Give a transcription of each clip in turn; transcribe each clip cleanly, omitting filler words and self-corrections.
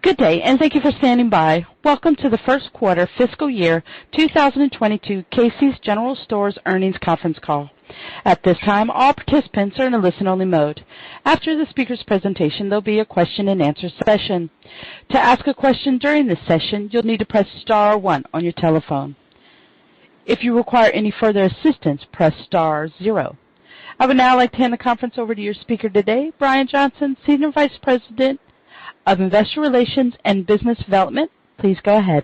Good day, and thank you for standing by. Welcome to the First Quarter Fiscal Year 2022 Casey's General Stores Earnings Conference Call. At this time, all participants are in a listen-only mode. After the speaker's presentation, there'll be a question-and-answer session. To ask a question during this session, you'll need to press star one on your telephone. If you require any further assistance, press star zero. I would now like to hand the conference over to your speaker today, Brian Johnson, Senior Vice President of Investor Relations and Business Development. Please go ahead.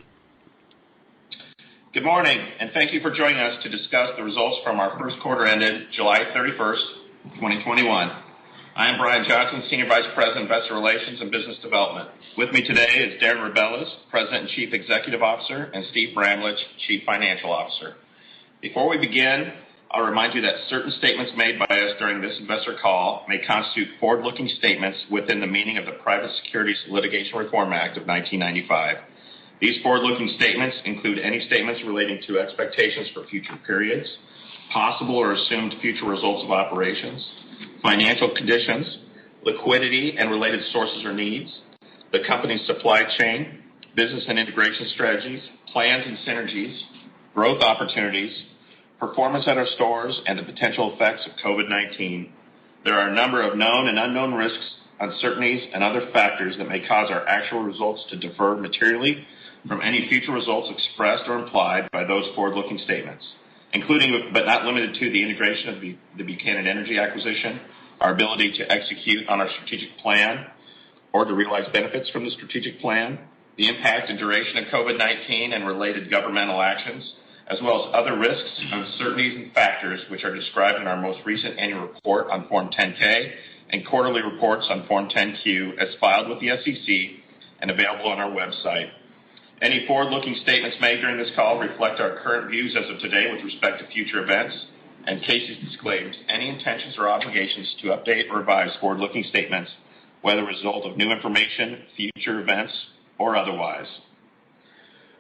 Good morning, and thank you for joining us to discuss the results from our first quarter ended July 31st, 2021. I am Brian Johnson, Senior Vice President, Investor Relations and Business Development. With me today is Darren Rebelez, President and Chief Executive Officer, and Steve Bramlage, Chief Financial Officer. Before we begin, I'll remind you that certain statements made by us during this investor call may constitute forward-looking statements within the meaning of the Private Securities Litigation Reform Act of 1995. These forward-looking statements include any statements relating to expectations for future periods, possible or assumed future results of operations, financial conditions, liquidity and related sources or needs, the company's supply chain, business and integration strategies, plans and synergies, growth opportunities, performance at our stores, and the potential effects of COVID-19. There are a number of known and unknown risks, uncertainties, and other factors that may cause our actual results to differ materially from any future results expressed or implied by those forward-looking statements, including but not limited to the integration of the Buchanan Energy acquisition, our ability to execute on our strategic plan or to realize benefits from the strategic plan, the impact and duration of COVID-19 and related governmental actions, as well as other risks, uncertainties, and factors which are described in our most recent annual report on Form 10-K and quarterly reports on Form 10-Q as filed with the SEC and available on our website. Any forward-looking statements made during this call reflect our current views as of today with respect to future events, and Casey's disclaims any intentions or obligations to update or revise forward-looking statements, whether a result of new information, future events, or otherwise.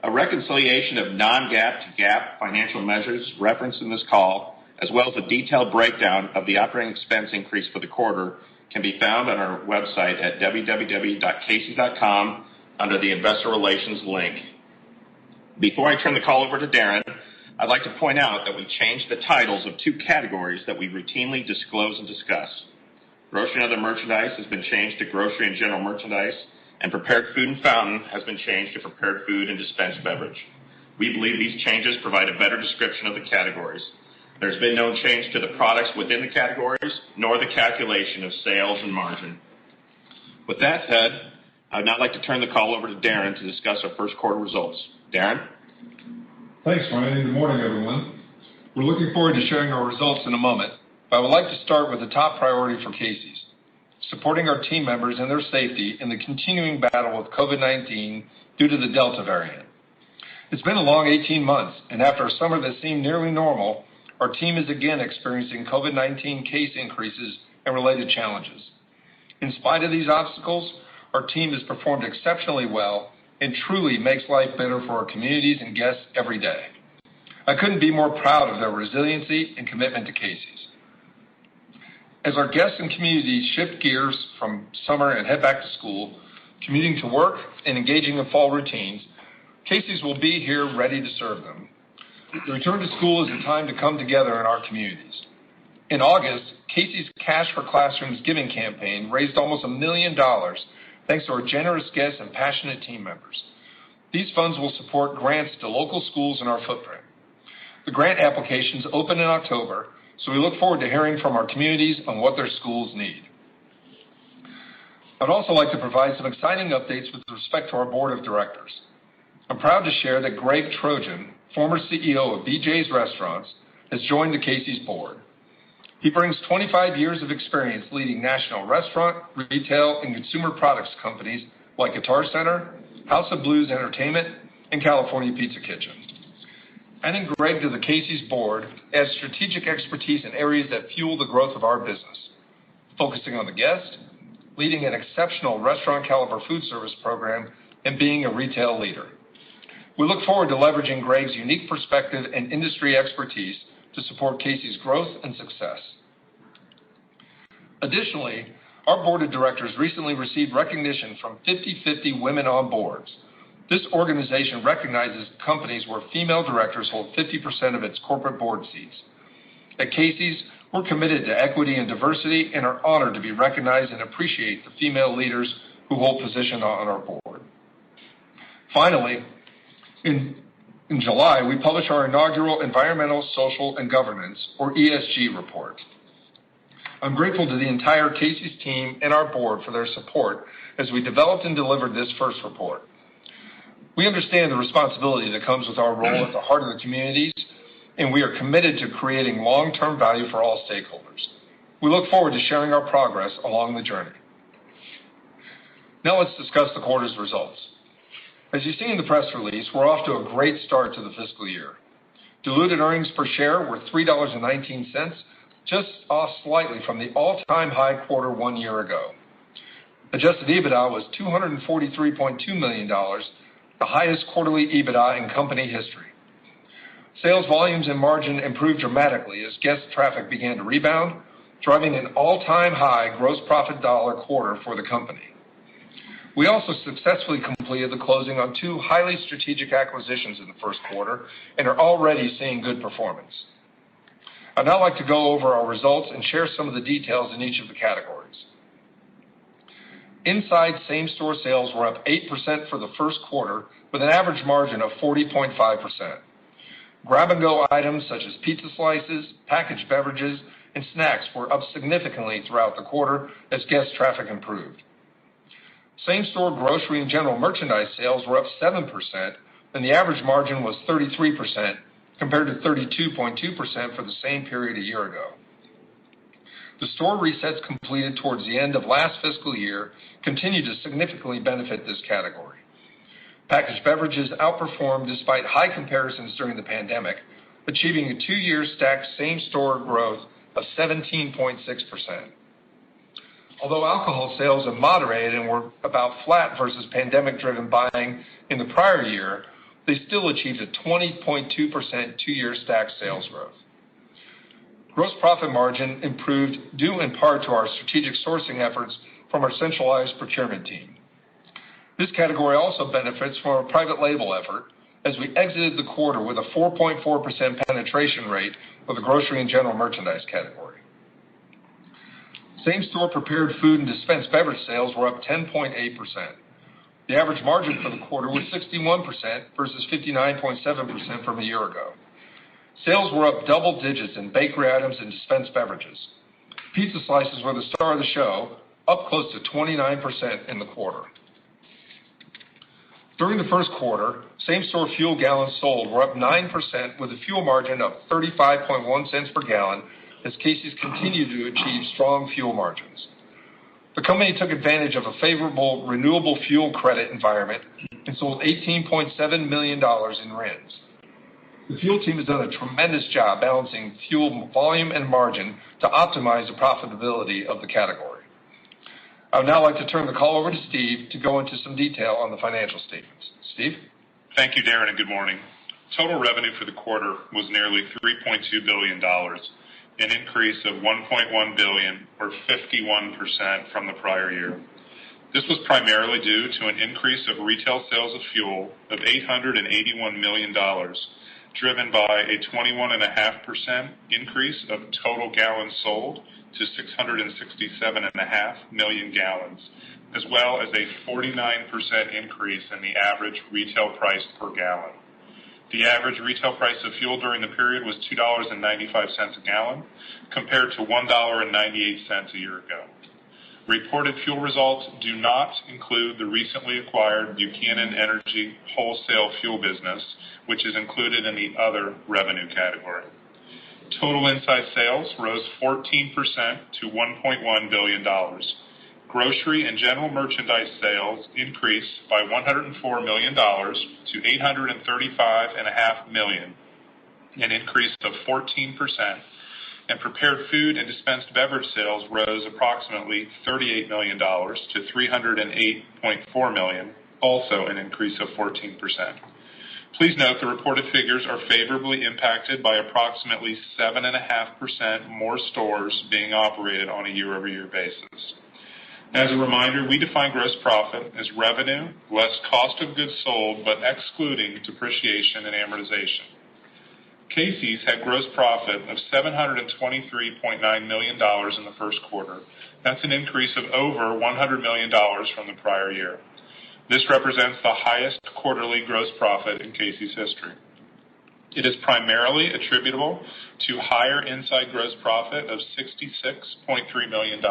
A reconciliation of non-GAAP to GAAP financial measures referenced in this call, as well as a detailed breakdown of the operating expense increase for the quarter, can be found on our website at www.casey.com under the Investor Relations link. Before I turn the call over to Darren, I'd like to point out that we changed the titles of two categories that we routinely disclose and discuss. Grocery and other merchandise has been changed to grocery and general merchandise, and prepared food and fountain has been changed to prepared food and dispensed beverage. We believe these changes provide a better description of the categories. There's been no change to the products within the categories, nor the calculation of sales and margin. With that said, I'd now like to turn the call over to Darren to discuss our first quarter results. Darren? Thanks, Brian, and good morning, everyone. We're looking forward to sharing our results in a moment, but I would like to start with the top priority for Casey's: supporting our team members and their safety in the continuing battle with COVID-19 due to the Delta variant. It's been a long 18 months, and after a summer that seemed nearly normal, our team is again experiencing COVID-19 case increases and related challenges. In spite of these obstacles, our team has performed exceptionally well and truly makes life better for our communities and guests every day. I couldn't be more proud of their resiliency and commitment to Casey's. As our guests and communities shift gears from summer and head back to school, commuting to work, and engaging in fall routines, Casey's will be here ready to serve them. The return to school is a time to come together in our communities. In August, Casey's Cash for Classrooms giving campaign raised almost $1 million thanks to our generous guests and passionate team members. These funds will support grants to local schools in our footprint. The grant applications open in October, so we look forward to hearing from our communities on what their schools need. I'd also like to provide some exciting updates with respect to our board of directors. I'm proud to share that Greg Trojan, former CEO of BJ's Restaurants, has joined the Casey's board. He brings 25 years of experience leading national restaurant, retail, and consumer products companies like Guitar Center, House of Blues Entertainment, and California Pizza Kitchen. Adding Greg to the Casey's board adds strategic expertise in areas that fuel the growth of our business, focusing on the guest, leading an exceptional restaurant caliber food service program, and being a retail leader. We look forward to leveraging Greg's unique perspective and industry expertise to support Casey's growth and success. Additionally, our board of directors recently received recognition from 50/50 Women on Boards. This organization recognizes companies where female directors hold 50% of its corporate board seats. At Casey's, we're committed to equity and diversity and are honored to be recognized and appreciate the female leaders who hold position on our board. Finally, in July, we published our inaugural Environmental, Social, and Governance, or ESG, report. I'm grateful to the entire Casey's team and our board for their support as we developed and delivered this first report. We understand the responsibility that comes with our role at the heart of the communities, and we are committed to creating long-term value for all stakeholders. We look forward to sharing our progress along the journey. Now let's discuss the quarter's results. As you see in the press release, we're off to a great start to the fiscal year. Diluted earnings per share were $3.19, just off slightly from the all-time high quarter 1 year ago. Adjusted EBITDA was $243.2 million, the highest quarterly EBITDA in company history. Sales volumes and margin improved dramatically as guest traffic began to rebound, driving an all-time high gross profit dollar quarter for the company. We also successfully completed the closing on 2 highly strategic acquisitions in the first quarter and are already seeing good performance. I'd now like to go over our results and share some of the details in each of the categories. Inside same-store sales were up 8% for the first quarter with an average margin of 40.5%. Grab-and-go items such as pizza slices, packaged beverages, and snacks were up significantly throughout the quarter as guest traffic improved. Same-store grocery and general merchandise sales were up 7%, and the average margin was 33%, compared to 32.2% for the same period a year ago. The store resets completed towards the end of last fiscal year continue to significantly benefit this category. Packaged beverages outperformed despite high comparisons during the pandemic, achieving a 2-year stacked same-store growth of 17.6%. Although alcohol sales have moderated and were about flat versus pandemic-driven buying in the prior year, they still achieved a 20.2% 2-year stacked sales growth. Gross profit margin improved due in part to our strategic sourcing efforts from our centralized procurement team. This category also benefits from our private label effort as we exited the quarter with a 4.4% penetration rate for the grocery and general merchandise category. Same-store prepared food and dispensed beverage sales were up 10.8%. The average margin for the quarter was 61% versus 59.7% from a year ago. Sales were up double digits in bakery items and dispensed beverages. Pizza slices were the star of the show, up close to 29% in the quarter. During the first quarter, same-store fuel gallons sold were up 9% with a fuel margin of 35.1 cents per gallon as Casey's continued to achieve strong fuel margins. The company took advantage of a favorable renewable fuel credit environment and sold $18.7 million in RINs. The fuel team has done a tremendous job balancing fuel volume and margin to optimize the profitability of the category. I would now like to turn the call over to Steve to go into some detail on the financial statements. Steve? Thank you, Darren, and good morning. Total revenue for the quarter was nearly $3.2 billion, an increase of $1.1 billion, or 51% from the prior year. This was primarily due to an increase of retail sales of fuel of $881 million, driven by a 21.5% increase of total gallons sold to 667.5 million gallons, as well as a 49% increase in the average retail price per gallon. The average retail price of fuel during the period was $2.95 a gallon, compared to $1.98 a year ago. Reported fuel results do not include the recently acquired Buchanan Energy wholesale fuel business, which is included in the other revenue category. Total inside sales rose 14% to $1.1 billion. Grocery and general merchandise sales increased by $104 million to $835.5 million, an increase of 14%, and prepared food and dispensed beverage sales rose approximately $38 million to $308.4 million, also an increase of 14%. Please note the reported figures are favorably impacted by approximately 7.5% more stores being operated on a year-over-year basis. As a reminder, we define gross profit as revenue less cost of goods sold, but excluding depreciation and amortization. CASY's had gross profit of $723.9 million in the first quarter. That's an increase of over $100 million from the prior year. This represents the highest quarterly gross profit in CASY's history. It is primarily attributable to higher inside gross profit of $66.3 million,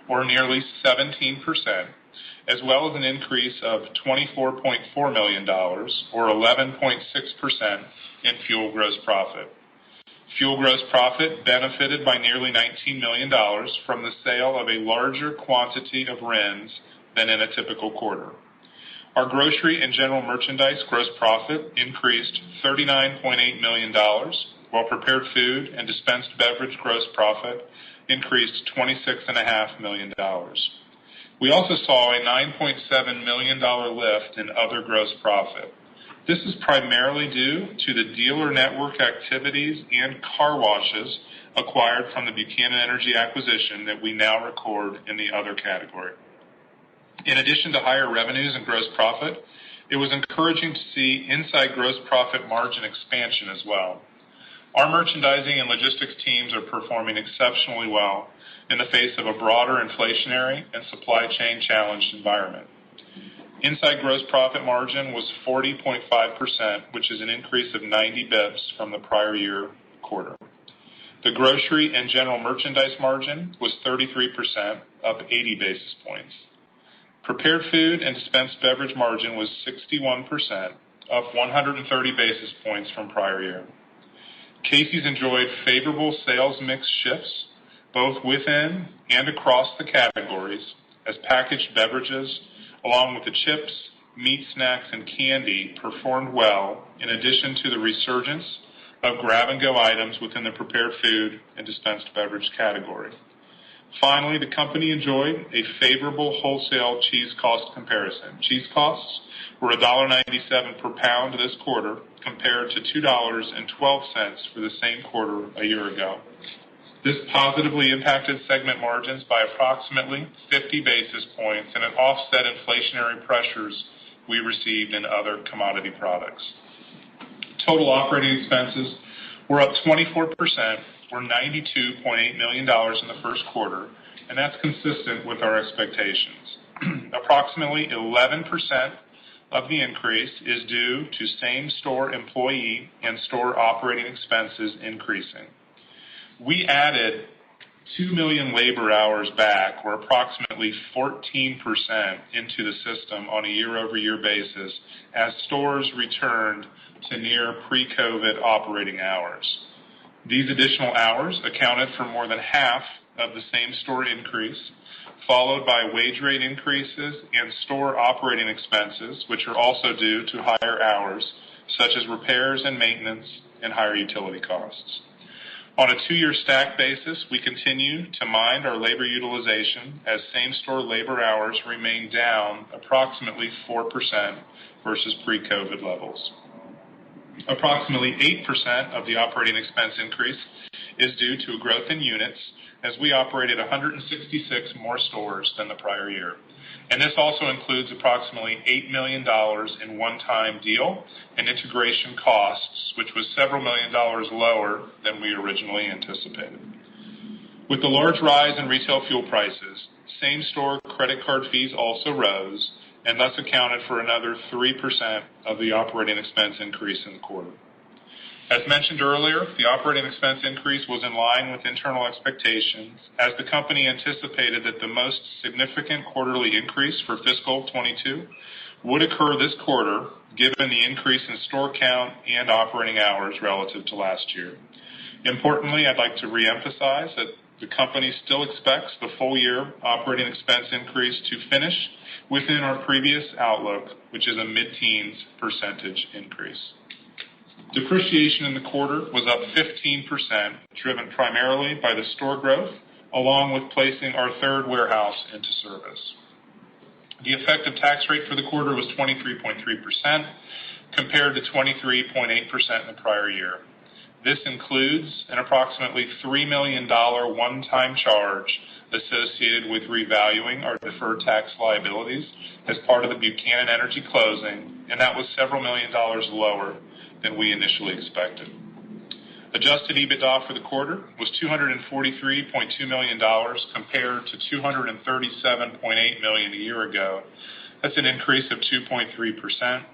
or nearly 17%, as well as an increase of $24.4 million, or 11.6%, in fuel gross profit. Fuel gross profit benefited by nearly $19 million from the sale of a larger quantity of RINs than in a typical quarter. Our grocery and general merchandise gross profit increased $39.8 million, while prepared food and dispensed beverage gross profit increased $26.5 million. We also saw a $9.7 million lift in other gross profit. This is primarily due to the dealer network activities and car washes acquired from the Buchanan Energy acquisition that we now record in the other category. In addition to higher revenues and gross profit, it was encouraging to see inside gross profit margin expansion as well. Our merchandising and logistics teams are performing exceptionally well in the face of a broader inflationary and supply chain challenged environment. Inside gross profit margin was 40.5%, which is an increase of 90 bips from the prior year quarter. The grocery and general merchandise margin was 33%, up 80 basis points. Prepared food and dispensed beverage margin was 61%, up 130 basis points from prior year. CASY's enjoyed favorable sales mix shifts, both within and across the categories, as packaged beverages, along with the chips, meat snacks, and candy performed well, in addition to the resurgence of grab-and-go items within the prepared food and dispensed beverage category. Finally, the company enjoyed a favorable wholesale cheese cost comparison. Cheese costs were $1.97 per pound this quarter, compared to $2.12 for the same quarter a year ago. This positively impacted segment margins by approximately 50 basis points, and it offset inflationary pressures we received in other commodity products. Total operating expenses were up 24%, or $92.8 million in the first quarter, and that's consistent with our expectations. Approximately 11% of the increase is due to same-store employee and store operating expenses increasing. We added 2 million labor hours back, or approximately 14% into the system on a year-over-year basis, as stores returned to near pre-COVID operating hours. These additional hours accounted for more than half of the same-store increase, followed by wage rate increases and store operating expenses, which are also due to higher hours, such as repairs and maintenance and higher utility costs. On a 2-year stack basis, we continue to mind our labor utilization as same-store labor hours remain down approximately 4% versus pre-COVID levels. Approximately 8% of the operating expense increase is due to a growth in units, as we operated 166 more stores than the prior year. And this also includes approximately $8 million in one-time deal and integration costs, which was several $million lower than we originally anticipated. With the large rise in retail fuel prices, same-store credit card fees also rose, and thus accounted for another 3% of the operating expense increase in the quarter. As mentioned earlier, the operating expense increase was in line with internal expectations, as the company anticipated that the most significant quarterly increase for fiscal 22 would occur this quarter, given the increase in store count and operating hours relative to last year. Importantly, I'd like to reemphasize that the company still expects the full-year operating expense increase to finish within our previous outlook, which is a mid-teens % increase. Depreciation in the quarter was up 15%, driven primarily by the store growth, along with placing our third warehouse into service. The effective tax rate for the quarter was 23.3%, compared to 23.8% in the prior year. This includes an approximately $3 million one-time charge associated with revaluing our deferred tax liabilities as part of the Buchanan Energy closing, and that was several $million lower than we initially expected. Adjusted EBITDA for the quarter was $243.2 million compared to $237.8 million a year ago. That's an increase of 2.3%.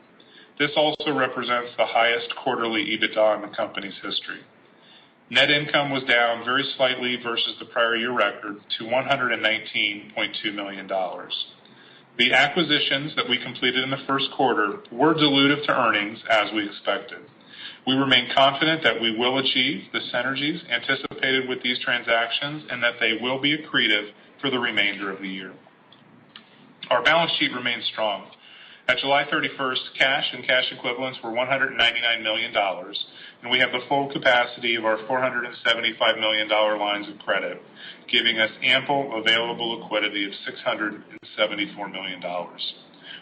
This also represents the highest quarterly EBITDA in the company's history. Net income was down very slightly versus the prior year record to $119.2 million. The acquisitions that we completed in the first quarter were dilutive to earnings as we expected. We remain confident that we will achieve the synergies anticipated with these transactions and that they will be accretive for the remainder of the year. Our balance sheet remains strong. At July 31st, cash and cash equivalents were $199 million, and we have the full capacity of our $475 million lines of credit, giving us ample available liquidity of $674 million.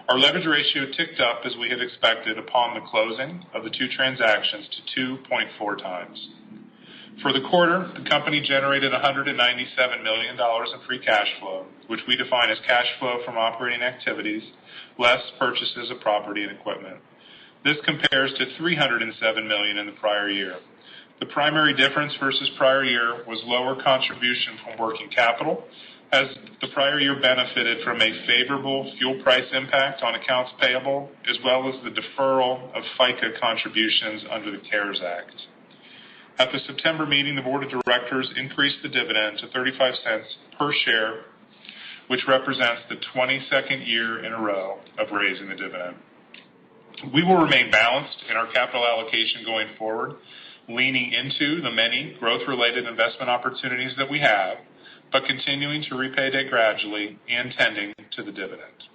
Our leverage ratio ticked up as we had expected upon the closing of the two transactions to 2.4 times. For the quarter, the company generated $197 million in free cash flow, which we define as cash flow from operating activities, less purchases of property and equipment. This compares to $307 million in the prior year. The primary difference versus prior year was lower contribution from working capital, as the prior year benefited from a favorable fuel price impact on accounts payable, as well as the deferral of FICA contributions under the CARES Act. At the September meeting, the Board of Directors increased the dividend to 35 cents per share, which represents the 22nd year in a row of raising the dividend. We will remain balanced in our capital allocation going forward, leaning into the many growth-related investment opportunities that we have, but continuing to repay debt gradually and tending to the dividend.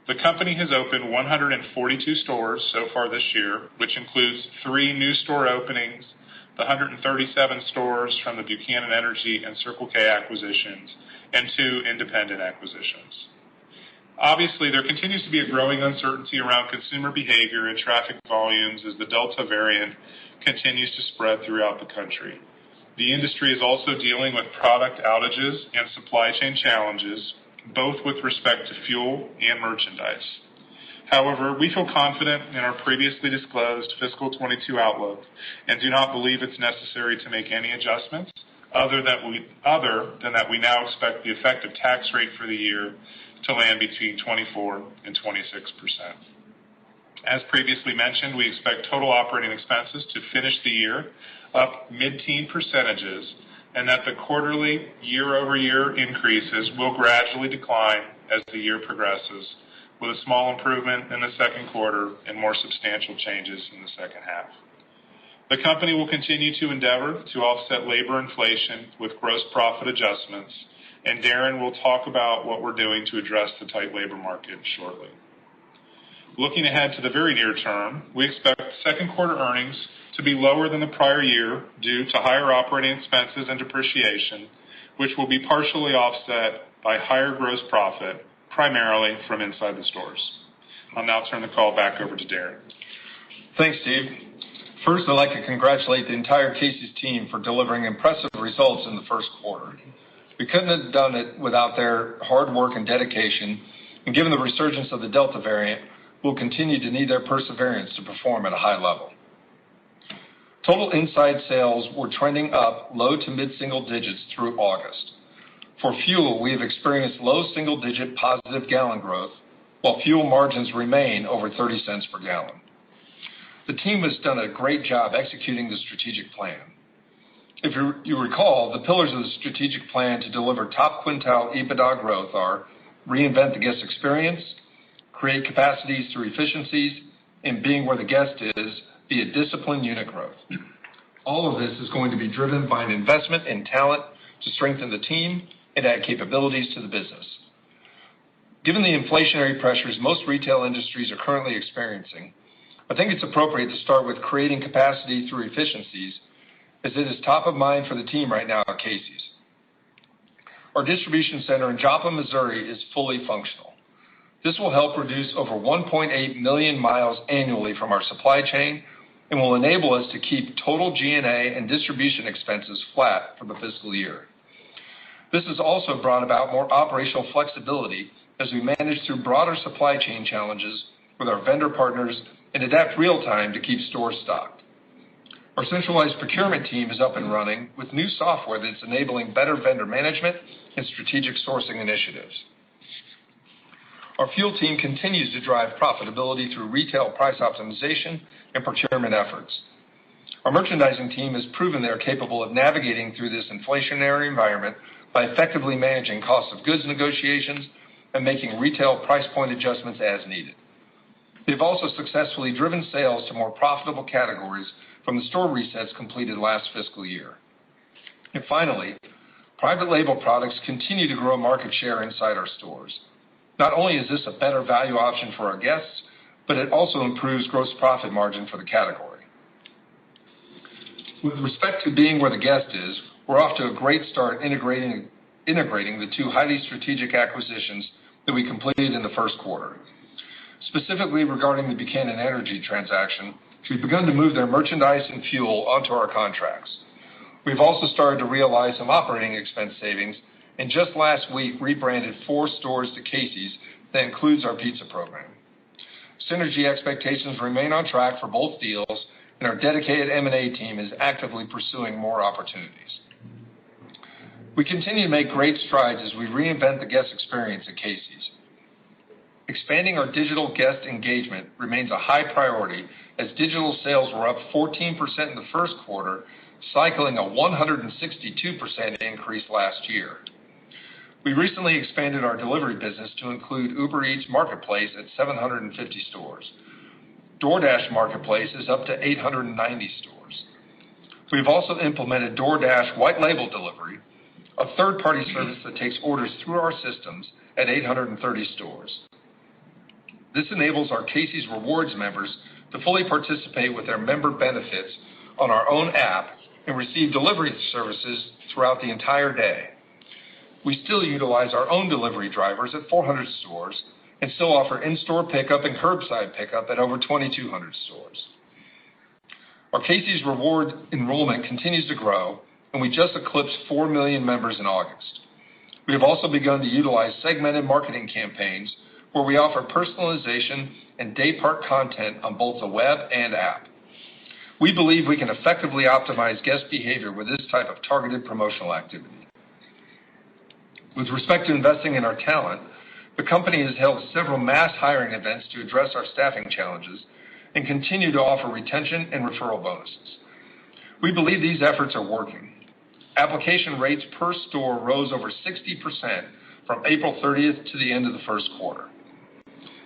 The company has opened 142 stores so far this year, which includes 3 new store openings, the 137 stores from the Buchanan Energy and Circle K acquisitions, and 2 independent acquisitions. Obviously, there continues to be a growing uncertainty around consumer behavior and traffic volumes as the Delta variant continues to spread throughout the country. The industry is also dealing with product outages and supply chain challenges, both with respect to fuel and merchandise. However, we feel confident in our previously disclosed fiscal 22 outlook and do not believe it's necessary to make any adjustments other than that we now expect the effective tax rate for the year to land between 24 and 26%. As previously mentioned, we expect total operating expenses to finish the year up mid-teen percentages, and that the quarterly year-over-year increases will gradually decline as the year progresses, with a small improvement in the second quarter and more substantial changes in the second half. The company will continue to endeavor to offset labor inflation with gross profit adjustments, and Darren will talk about what we're doing to address the tight labor market shortly. Looking ahead to the very near term, we expect second quarter earnings to be lower than the prior year due to higher operating expenses and depreciation, which will be partially offset by higher gross profit, primarily from inside the stores. I'll now turn the call back over to Darren. Thanks, Steve. First, I'd like to congratulate the entire Casey's team for delivering impressive results in the first quarter. We couldn't have done it without their hard work and dedication, and given the resurgence of the Delta variant, we'll continue to need their perseverance to perform at a high level. Total inside sales were trending up low to mid-single digits through August. For fuel, we have experienced low single-digit positive gallon growth, while fuel margins remain over 30 cents per gallon. The team has done a great job executing the strategic plan. If you recall, the pillars of the strategic plan to deliver top quintile EBITDA growth are reinvent the guest experience, create capacities through efficiencies, and being where the guest is via disciplined unit growth. All of this is going to be driven by an investment in talent to strengthen the team and add capabilities to the business. Given the inflationary pressures most retail industries are currently experiencing, I think it's appropriate to start with creating capacity through efficiencies, as it is top of mind for the team right now at Casey's. Our distribution center in Joplin, Missouri is fully functional. This will help reduce over 1.8 million miles annually from our supply chain and will enable us to keep total G&A and distribution expenses flat for the fiscal year. This has also brought about more operational flexibility as we manage through broader supply chain challenges with our vendor partners and adapt real time to keep stores stocked. Our centralized procurement team is up and running with new software that's enabling better vendor management and strategic sourcing initiatives. Our fuel team continues to drive profitability through retail price optimization and procurement efforts. Our merchandising team has proven they are capable of navigating through this inflationary environment by effectively managing cost of goods negotiations and making retail price point adjustments as needed. They've also successfully driven sales to more profitable categories from the store resets completed last fiscal year. And finally, private label products continue to grow market share inside our stores. Not only is this a better value option for our guests, but it also improves gross profit margin for the category. With respect to being where the guest is, we're off to a great start integrating the two highly strategic acquisitions that we completed in the first quarter. Specifically regarding the Buchanan Energy transaction, we've begun to move their merchandise and fuel onto our contracts. We've also started to realize some operating expense savings, and just last week rebranded 4 stores to CASY's that includes our pizza program. Synergy expectations remain on track for both deals, and our dedicated M&A team is actively pursuing more opportunities. We continue to make great strides as we reinvent the guest experience at CASY's. Expanding our digital guest engagement remains a high priority as digital sales were up 14% in the first quarter, cycling a 162% increase last year. We recently expanded our delivery business to include Uber Eats Marketplace at 750 stores. DoorDash Marketplace is up to 890 stores. We've also implemented DoorDash White Label Delivery, a third-party service that takes orders through our systems at 830 stores. This enables our CASY's Rewards members to fully participate with their member benefits on our own app and receive delivery services throughout the entire day. We still utilize our own delivery drivers at 400 stores and still offer in-store pickup and curbside pickup at over 2,200 stores. Our CASY's Reward enrollment continues to grow, and we just eclipsed 4 million members in August. We have also begun to utilize segmented marketing campaigns where we offer personalization and day-part content on both the web and app. We believe we can effectively optimize guest behavior with this type of targeted promotional activity. With respect to investing in our talent, the company has held several mass hiring events to address our staffing challenges and continue to offer retention and referral bonuses. We believe these efforts are working. Application rates per store rose over 60% from April 30th to the end of the first quarter.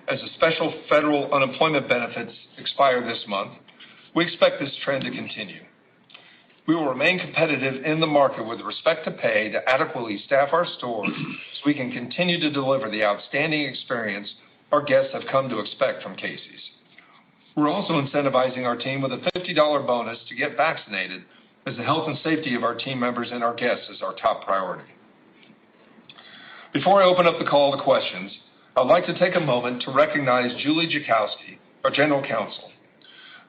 As the special federal unemployment benefits expire this month, we expect this trend to continue. We will remain competitive in the market with respect to pay to adequately staff our stores so we can continue to deliver the outstanding experience our guests have come to expect from CASY's. We're also incentivizing our team with a $50 bonus to get vaccinated, as the health and safety of our team members and our guests is our top priority. Before I open up the call to questions, I'd like to take a moment to recognize Julie Jakowski, our General Counsel.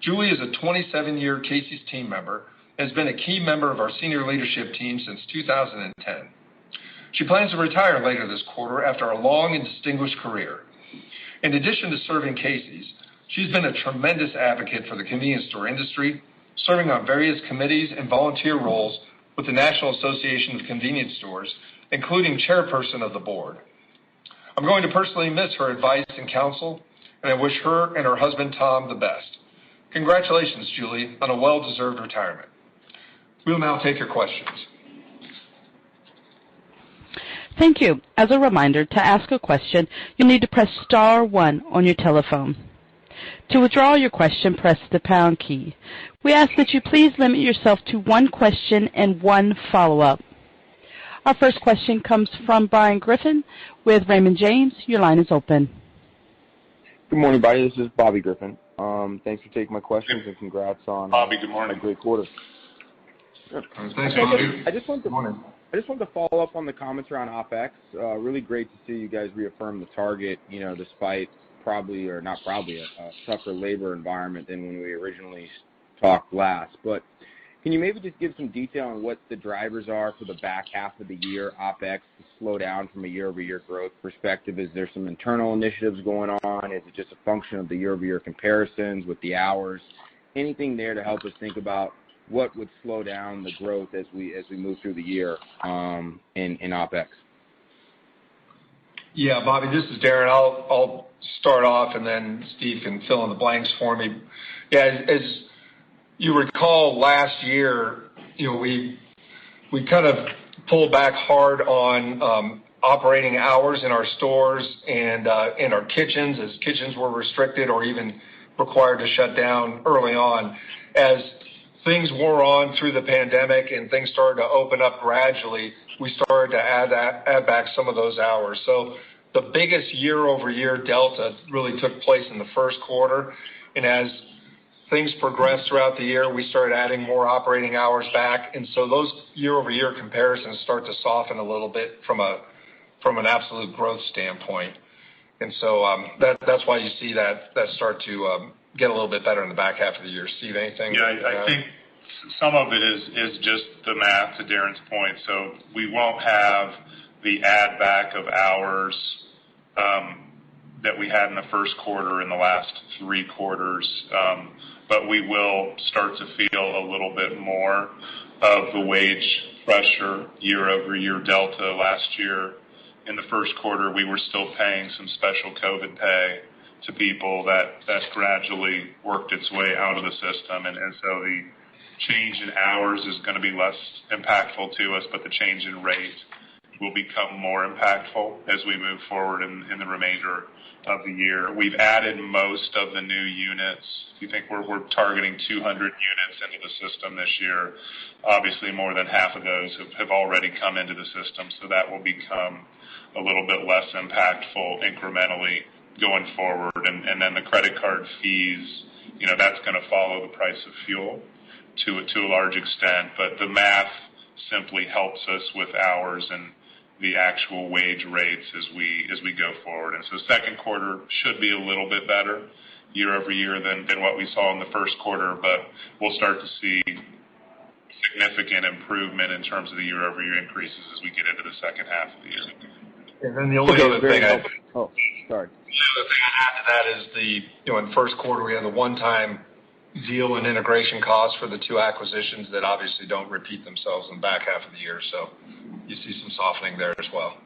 Julie is a 27-year CASY's team member and has been a key member of our senior leadership team since 2010. She plans to retire later this quarter after a long and distinguished career. In addition to serving CASY's, she's been a tremendous advocate for the convenience store industry, serving on various committees and volunteer roles with the National Association of Convenience Stores, including chairperson of the board. I'm going to personally miss her advice and counsel, and I wish her and her husband Tom the best. Congratulations, Julie, on a well-deserved retirement. We'll now take your questions. Thank you. As a reminder, to ask a question, you need to press star 1 on your telephone. To withdraw your question, press the pound key. We ask that you please limit yourself to one question and one follow-up. Our first question comes from Griffin with Raymond James. Your line is open. Good morning, buddy. This is Bobby Griffin. Thanks for taking my questions and congrats on Bobby, good morning. A great quarter. Thanks, Bobby. I just wanted to follow up on the comments around OpEx. Really great to see you guys reaffirm the target, despite a tougher labor environment than when we originally talked last. But can you maybe just give some detail on what the drivers are for the back half of the year, OpEx, to slow down from a year-over-year growth perspective? Is there some internal initiatives going on? Is it just a function of the year-over-year comparisons with the hours? Anything there to help us think about what would slow down the growth as we move through the year in OpEx? Yeah, Bobby, this is Darren. I'll start off, and then Steve can fill in the blanks for me. Yeah, as you recall, last year, we kind of pulled back hard on operating hours in our stores and in our kitchens, as kitchens were restricted or even required to shut down early on. As things wore on through the pandemic and things started to open up gradually, we started to add back some of those hours. So the biggest year-over-year delta really took place in the first quarter, and as things progressed throughout the year, we started adding more operating hours back, and so those year-over-year comparisons start to soften a little bit from an absolute growth standpoint. And so that's why you see that start to get a little bit better in the back half of the year. Steve, anything? Yeah, I think some of it is just the math, to Darren's point. So we won't have the add back of hours that we had in the first quarter in the last 3 quarters, but we will start to feel a little bit more of the wage pressure year-over-year delta. Last year in the first quarter, we were still paying some special COVID pay to people that gradually worked its way out of the system, and so the change in hours is going to be less impactful to us, but the change in rate will become more impactful as we move forward in the remainder of the year. We've added most of the new units. If you think we're targeting 200 units into the system this year, obviously more than half of those have already come into the system, so that will become a little bit less impactful incrementally going forward. And then the credit card fees, that's going to follow the price of fuel to a large extent, but the math simply helps us with hours and the actual wage rates as we go forward. And so second quarter should be a little bit better year over year than what we saw in the first quarter, but we'll start to see significant improvement in terms of the year over year increases as we get into the second half of the year. And then the only other thing sorry. The other thing I'd add to that is in the first quarter we had the one-time deal and integration costs for the 2 acquisitions that obviously don't repeat themselves in the back half of the year. So you see some softening there as well.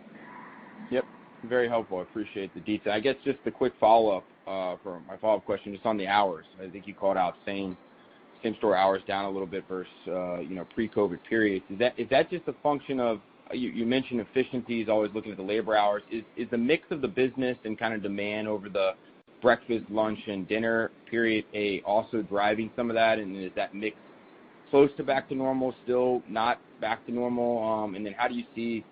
Yep, very helpful. I appreciate the detail. I guess just a quick follow-up for my follow-up question, just on the hours. I think you called out same-store hours down a little bit versus pre-COVID periods. Is that just a function of you mentioned efficiencies, always looking at the labor hours. Is the mix of the business and kind of demand over the breakfast, lunch, and dinner period also driving some of that? And is that mix close to back to normal, still not back to normal? And then how do you see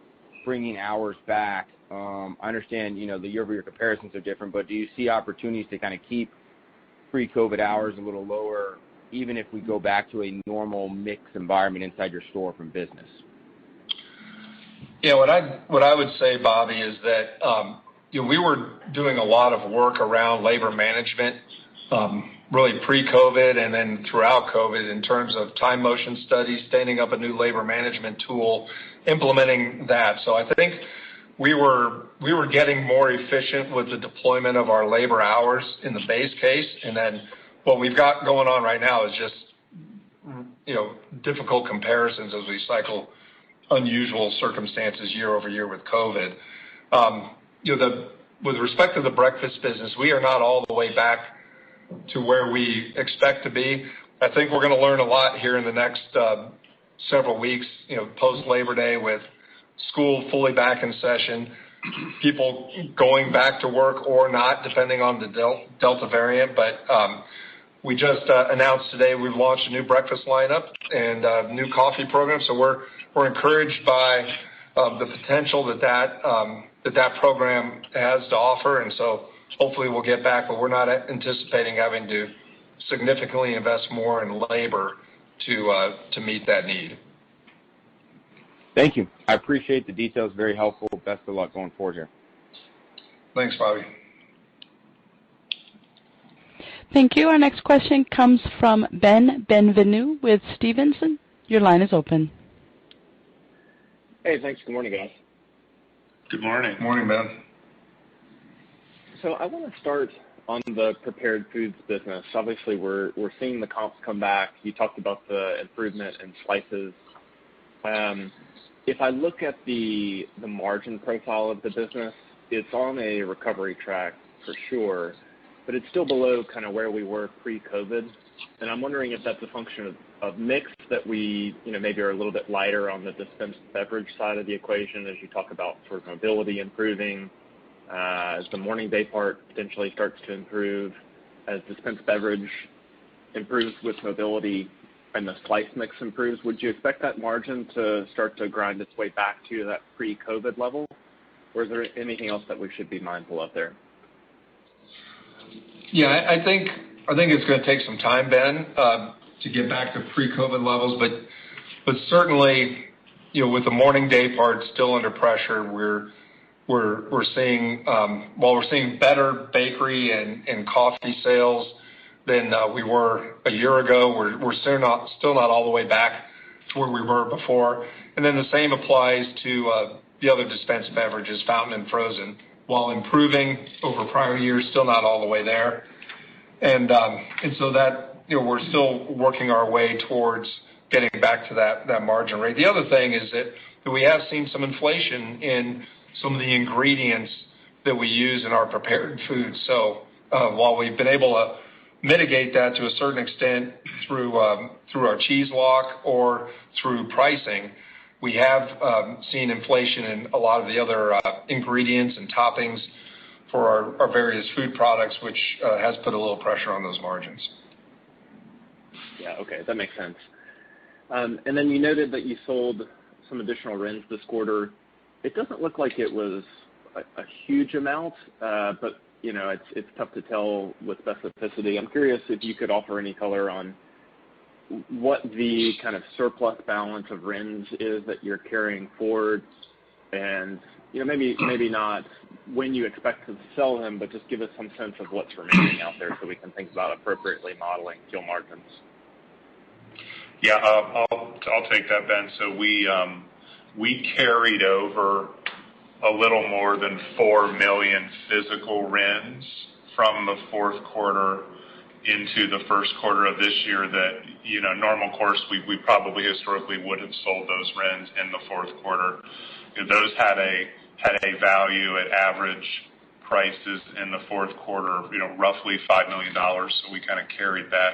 bringing hours back? I understand, the year-over-year comparisons are different, but do you see opportunities to kind of keep pre-COVID hours a little lower, even if we go back to a normal mix environment inside your store from business? Yeah, what I would say, Bobby, is that we were doing a lot of work around labor management, really pre-COVID and then throughout COVID in terms of time motion studies, standing up a new labor management tool, implementing that. So I think we were getting more efficient with the deployment of our labor hours in the base case, and then what we've got going on right now is just difficult comparisons as we cycle unusual circumstances year over year with COVID. With respect to the breakfast business, we are not all the way back to where we expect to be. I think we're going to learn a lot here in the next several weeks, post Labor Day, with school fully back in session, people going back to work or not, depending on the Delta variant. But we just announced today we've launched a new breakfast lineup and a new coffee program. So we're encouraged by the potential that program has to offer, and so hopefully we'll get back, but we're not anticipating having to significantly invest more in labor to meet that need. Thank you. I appreciate the details. Very helpful. Best of luck going forward here. Thanks, Bobby. Thank you. Our next question comes from Bienvenu with Stephens. Your line is open. Hey, thanks. Good morning, guys. Good morning. Morning, Ben. So I want to start on the prepared foods business. Obviously, we're seeing the comps come back. You talked about the improvement in slices. If I look at the margin profile of the business, it's on a recovery track for sure, but it's still below kind of where we were pre-COVID. And I'm wondering if that's a function of mix, that we maybe are a little bit lighter on the dispensed beverage side of the equation as you talk about sort of mobility improving, as the morning day part potentially starts to improve, as dispensed beverage improves with mobility and the slice mix improves. Would you expect that margin to start to grind its way back to that pre-COVID level? Or is there anything else that we should be mindful of there? Yeah, I think it's going to take some time, Ben, to get back to pre-COVID levels. But certainly, with the morning day part still under pressure, we're seeing while we're seeing better bakery and coffee sales than we were a year ago, we're still not all the way back to where we were before. And then the same applies to the other dispensed beverages, fountain and frozen. While improving over prior years, still not all the way there. And so that we're still working our way towards getting back to that margin rate. The other thing is that we have seen some inflation in some of the ingredients that we use in our prepared foods. So while we've been able to mitigate that to a certain extent through our cheese lock or through pricing, we have seen inflation in a lot of the other ingredients and toppings for our various food products, which has put a little pressure on those margins. Yeah, okay, that makes sense. And then you noted that you sold some additional RINs this quarter. It doesn't look like it was a huge amount, but it's tough to tell with specificity. I'm curious if you could offer any color on what the kind of surplus balance of RINs is that you're carrying forward, and maybe not when you expect to sell them, but just give us some sense of what's remaining out there so we can think about appropriately modeling fuel margins. Yeah, I'll take that, Ben. So we carried over a little more than 4 million physical RINs from the fourth quarter into the first quarter of this year that, normal course, we probably historically would have sold those RINs in the fourth quarter. Those had a value at average prices in the fourth quarter, roughly $5 million. So we kind of carried that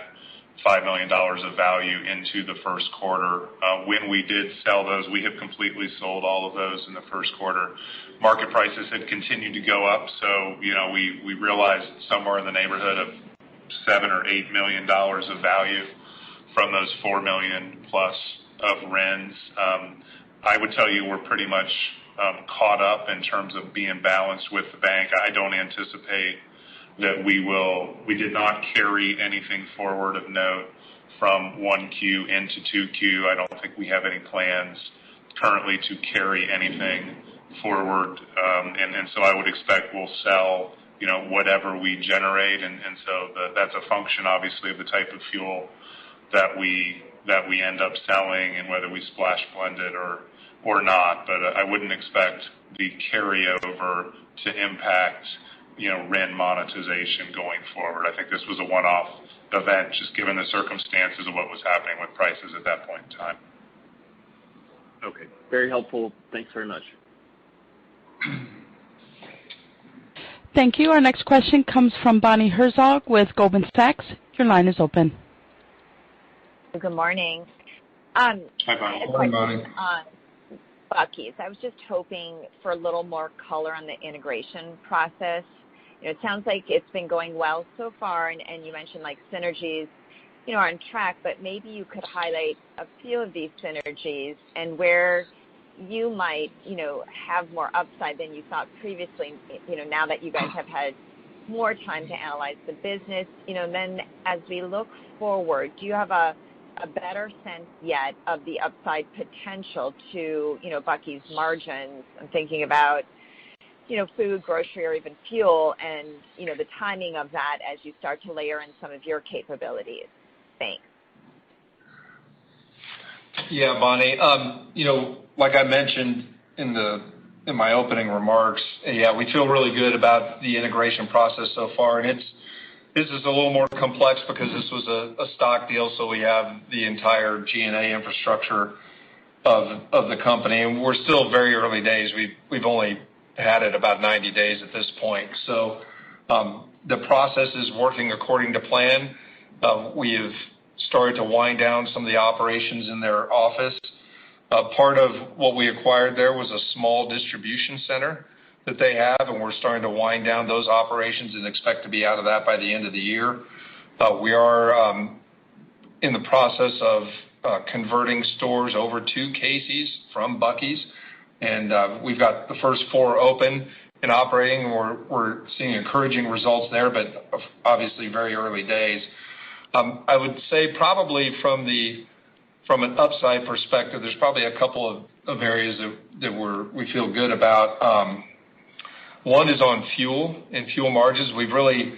$5 million of value into the first quarter. When we did sell those, we have completely sold all of those in the first quarter. Market prices had continued to go up, so we realized somewhere in the neighborhood of $7 or $8 million of value from those 4 million plus of RINs. I would tell you we're pretty much caught up in terms of being balanced with the bank. I don't anticipate that we did not carry anything forward of note from 1Q into 2Q. I don't think we have any plans currently to carry anything forward. And so I would expect we'll sell, whatever we generate. And so that's a function, obviously, of the type of fuel that we end up selling and whether we splash blend it or not. But I wouldn't expect the carryover to impact RIN monetization going forward. I think this was a one-off event, just given the circumstances of what was happening with prices at that point in time. Okay, very helpful. Thanks very much. Thank you. Our next question comes from Bania Herzog with Goldman Sachs. Your line is open. Good morning. Hi, Bania. Good morning, Bania. Buc-ee's. I was just hoping for a little more color on the integration process. It sounds like it's been going well so far, and you mentioned like synergies, are on track, but maybe you could highlight a few of these synergies and where you might, have more upside than you thought previously, now that you guys have had more time to analyze the business. Then as we look forward, do you have a better sense yet of the upside potential to, Buc-ee's margins? I'm thinking about food, grocery, or even fuel, and the timing of that as you start to layer in some of your capabilities. Thanks. Yeah, Bonnie. Like I mentioned in my opening remarks, we feel really good about the integration process so far, and this is a little more complex because this was a stock deal, so we have the entire G&A infrastructure of the company, and we're still very early days. We've only had it about 90 days at this point, so the process is working according to plan. We have started to wind down some of the operations in their office. Part of what we acquired there was a small distribution center that they have, and we're starting to wind down those operations and expect to be out of that by the end of the year. We are in the process of converting stores over to Casey's from Buc-ee's, and we've got the first 4 open and operating, and we're seeing encouraging results there, but obviously very early days. I would say probably from an upside perspective, there's probably a couple of areas that we feel good about. One is on fuel and fuel margins. We've really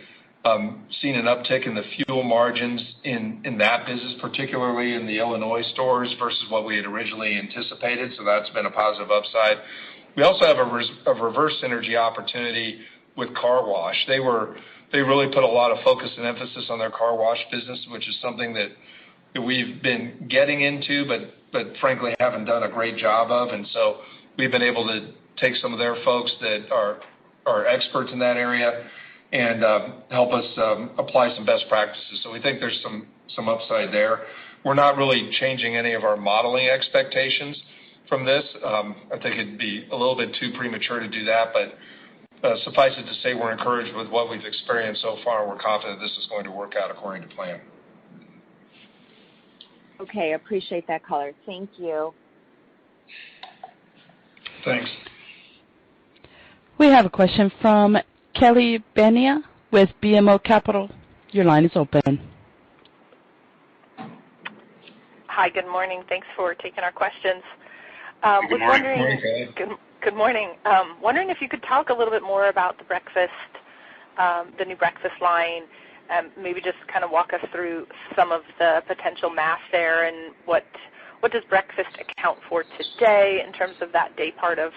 seen an uptick in the fuel margins in that business, particularly in the Illinois stores versus what we had originally anticipated, so that's been a positive upside. We also have a reverse synergy opportunity with car wash. They really put a lot of focus and emphasis on their car wash business, which is something that we've been getting into, but frankly haven't done a great job of. And so we've been able to take some of their folks that are experts in that area and help us apply some best practices. So we think there's some upside there. We're not really changing any of our modeling expectations from this. I think it'd be a little bit too premature to do that, but suffice it to say we're encouraged with what we've experienced so far, and we're confident this is going to work out according to plan. Okay, appreciate that color. Thank you. Thanks. We have a question from Kelly Bania with BMO Capital. Your line is open. Hi, good morning. Thanks for taking our questions. Good morning, Kelly. Good morning. Wondering if you could talk a little bit more about the breakfast, the new breakfast line, maybe just kind of walk us through some of the potential math there, and what does breakfast account for today in terms of that day part of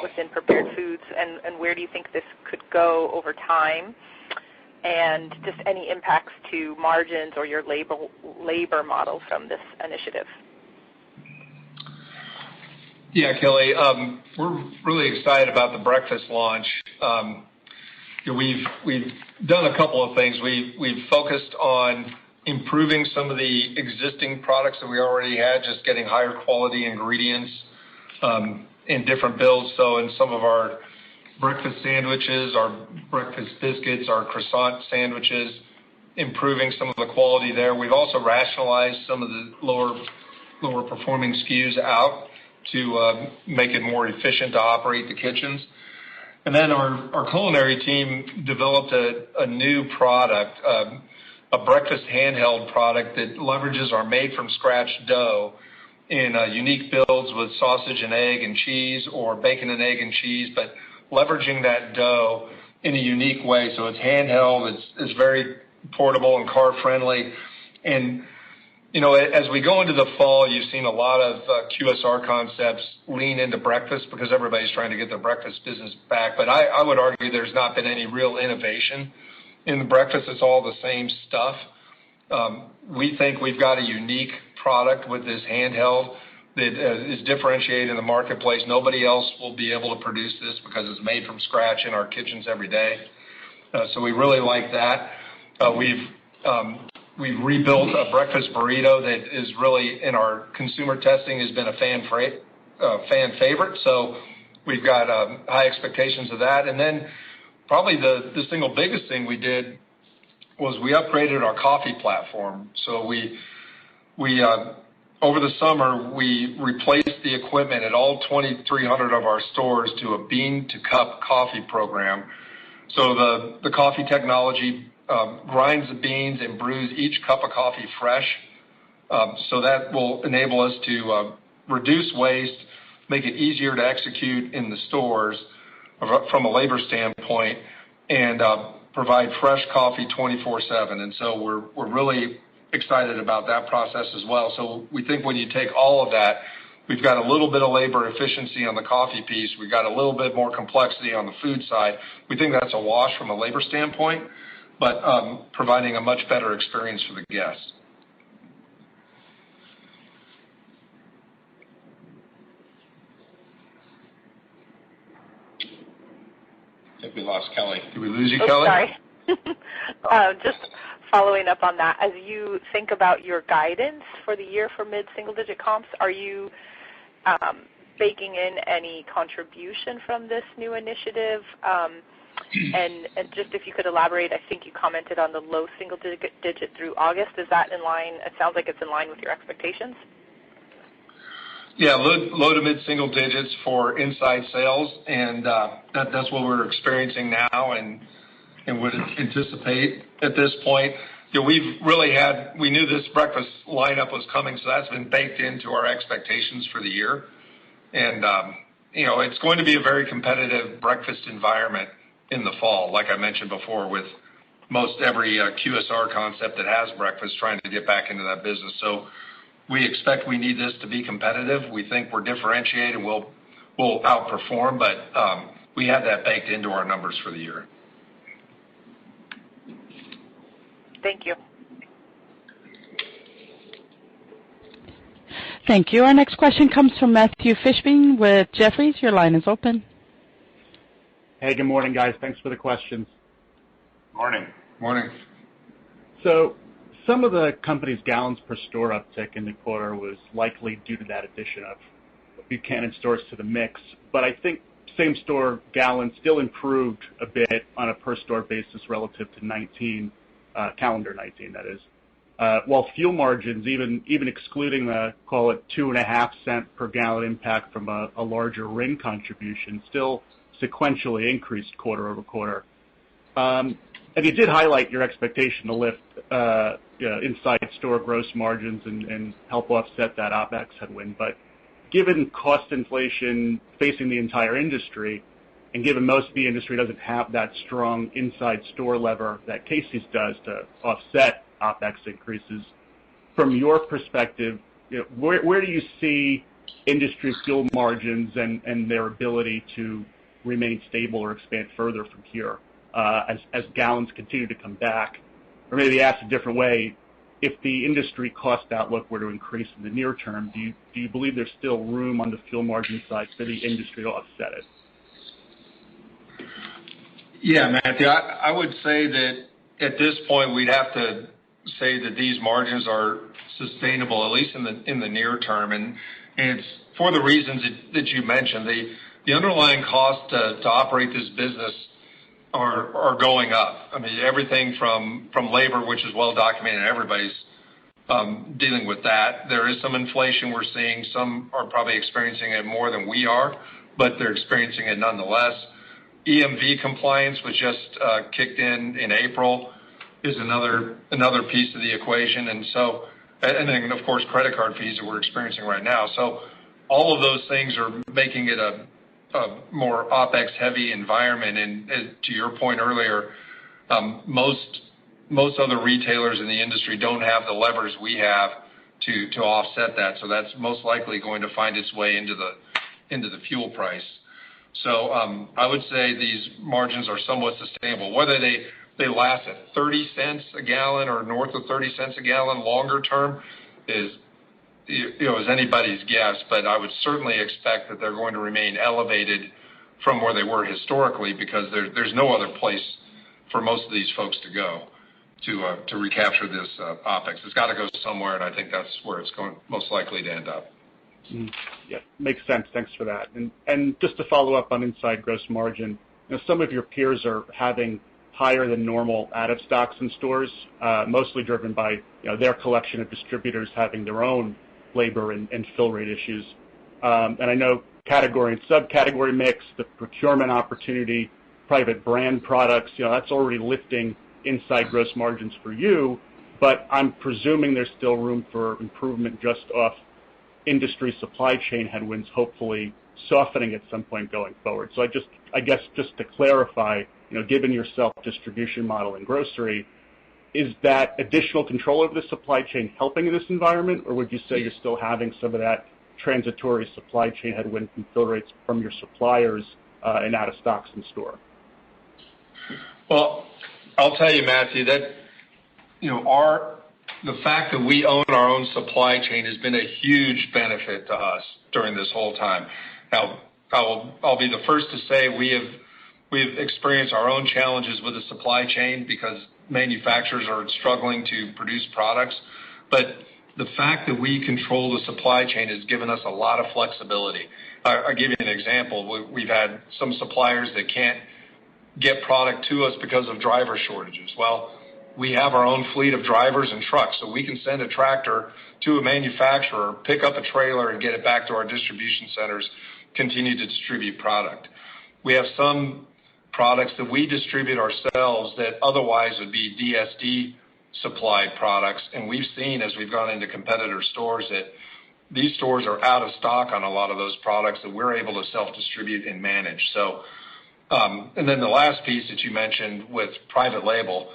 within prepared foods, and where do you think this could go over time, and just any impacts to margins or your labor model from this initiative? Yeah, Kelly, we're really excited about the breakfast launch. We've done a couple of things. We've focused on improving some of the existing products that we already had, just getting higher quality ingredients in different builds. So in some of our breakfast sandwiches, our breakfast biscuits, our croissant sandwiches, improving some of the quality there. We've also rationalized some of the lower performing SKUs out to make it more efficient to operate the kitchens. And then our culinary team developed a new product, a breakfast handheld product that leverages our made-from-scratch dough in unique builds with sausage and egg and cheese, or bacon and egg and cheese, but leveraging that dough in a unique way. So it's handheld, it's very portable and car-friendly. And as we go into the fall, you've seen a lot of QSR concepts lean into breakfast because everybody's trying to get their breakfast business back. But I would argue there's not been any real innovation in the breakfast. It's all the same stuff. We think we've got a unique product with this handheld that is differentiated in the marketplace. Nobody else will be able to produce this because it's made from scratch in our kitchens every day. So we really like that. We've rebuilt a breakfast burrito that is really, in our consumer testing, has been a fan favorite. So we've got high expectations of that. And then probably the single biggest thing we did was we upgraded our coffee platform. So we over the summer, we replaced the equipment at all 2,300 of our stores to a bean-to-cup coffee program. So the coffee technology grinds the beans and brews each cup of coffee fresh. So that will enable us to reduce waste, make it easier to execute in the stores. from a labor standpoint and provide fresh coffee 24/7. And so we're really excited about that process as well. So we think when you take all of that, we've got a little bit of labor efficiency on the coffee piece. We've got a little bit more complexity on the food side. We think that's a wash from a labor standpoint, but providing a much better experience for the guests. I think we lost Kelly. Did we lose you, Kelly? Sorry. Just following up on that, as you think about your guidance for the year for mid-single-digit comps, are you baking in any contribution from this new initiative? And just if you could elaborate, I think you commented on the low single-digit through August. Is that in line? It sounds like it's in line with your expectations. Yeah, low to mid-single digits for inside sales, and that's what we're experiencing now and would anticipate at this point. You know, we knew this breakfast lineup was coming, so that's been baked into our expectations for the year. And, it's going to be a very competitive breakfast environment in the fall, like I mentioned before, with most every QSR concept that has breakfast trying to get back into that business. So we expect we need this to be competitive. We think we're differentiated. We'll outperform, but we have that baked into our numbers for the year. Thank you. Thank you. Our next question comes from Matthew Fishbein with Jefferies. Your line is open. Hey, good morning, guys. Thanks for the questions. Morning. Morning. So some of the company's gallons per store uptick in the quarter was likely due to that addition of Buchanan stores to the mix, but I think same-store gallons still improved a bit on a per-store basis relative to calendar 19, that is. While fuel margins, even excluding the, call it, 2.5 cent per gallon impact from a larger RIN contribution, still sequentially increased quarter over quarter. And you did highlight your expectation to lift inside store gross margins and help offset that OPEX headwind. But given cost inflation facing the entire industry, and given most of the industry doesn't have that strong inside store lever that Casey's does to offset OPEX increases, from your perspective, where do you see industry fuel margins and their ability to remain stable or expand further from here as gallons continue to come back? Or maybe asked a different way, if the industry cost outlook were to increase in the near term, do you believe there's still room on the fuel margin side for the industry to offset it? Yeah, Matthew, I would say that at this point we'd have to say that these margins are sustainable, at least in the near term, and it's for the reasons that you mentioned. The underlying costs to operate this business are going up. I mean, everything from labor, which is well documented, everybody's dealing with that. There is some inflation we're seeing. Some are probably experiencing it more than we are, but they're experiencing it nonetheless. EMV compliance, which just kicked in April, is another piece of the equation, and then of course credit card fees that we're experiencing right now. So all of those things are making it a more OPEX heavy environment. And to your point earlier, most other retailers in the industry don't have the levers we have to offset that. So that's most likely going to find its way into the fuel price. So I would say these margins are somewhat sustainable. Whether they last at 30 cents a gallon or north of 30 cents a gallon longer term is anybody's guess. But I would certainly expect that they're going to remain elevated from where they were historically, because there's no other place for most of these folks to go to recapture this OPEX. It's got to go somewhere, and I think that's where it's going most likely to end up. Yeah, makes sense. Thanks for that. And just to follow up on inside gross margin, some of your peers are having higher than normal out of stocks in stores, mostly driven by their collection of distributors having their own labor and fill rate issues. And I know category and subcategory mix, the procurement opportunity, private brand products, that's already lifting inside gross margins for you. But I'm presuming there's still room for improvement just off industry supply chain headwinds hopefully softening at some point going forward. So I guess just to clarify, given your self-distribution model in grocery, is that additional control over the supply chain helping in this environment, or would you say you're still having some of that transitory supply chain headwind from fill rates from your suppliers and out of stocks in store? Well, I'll tell you, Matthew, that the fact that we own our own supply chain has been a huge benefit to us during this whole time. Now, I'll be the first to say we've experienced our own challenges with the supply chain because manufacturers are struggling to produce products. But the fact that we control the supply chain has given us a lot of flexibility. I'll give you an example. We've had some suppliers that can't get product to us because of driver shortages. Well, we have our own fleet of drivers and trucks, so we can send a tractor to a manufacturer, pick up a trailer, and get it back to our distribution centers, continue to distribute product. We have some products that we distribute ourselves that otherwise would be DSD supplied products, and we've seen as we've gone into competitor stores that these stores are out of stock on a lot of those products that we're able to self-distribute and manage. So, and then the last piece that you mentioned with private label,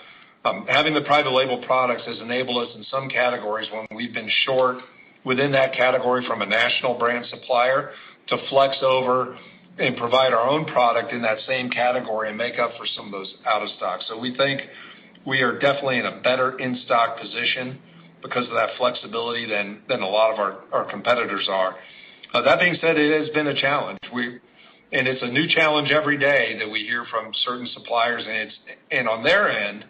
having the private label products has enabled us in some categories when we've been short within that category from a national brand supplier to flex over and provide our own product in that same category and make up for some of those out of stock. So we think we are definitely in a better in-stock position because of that flexibility than a lot of our competitors are. That being said, it has been a challenge. And it's a new challenge every day that we hear from certain suppliers, and on their end,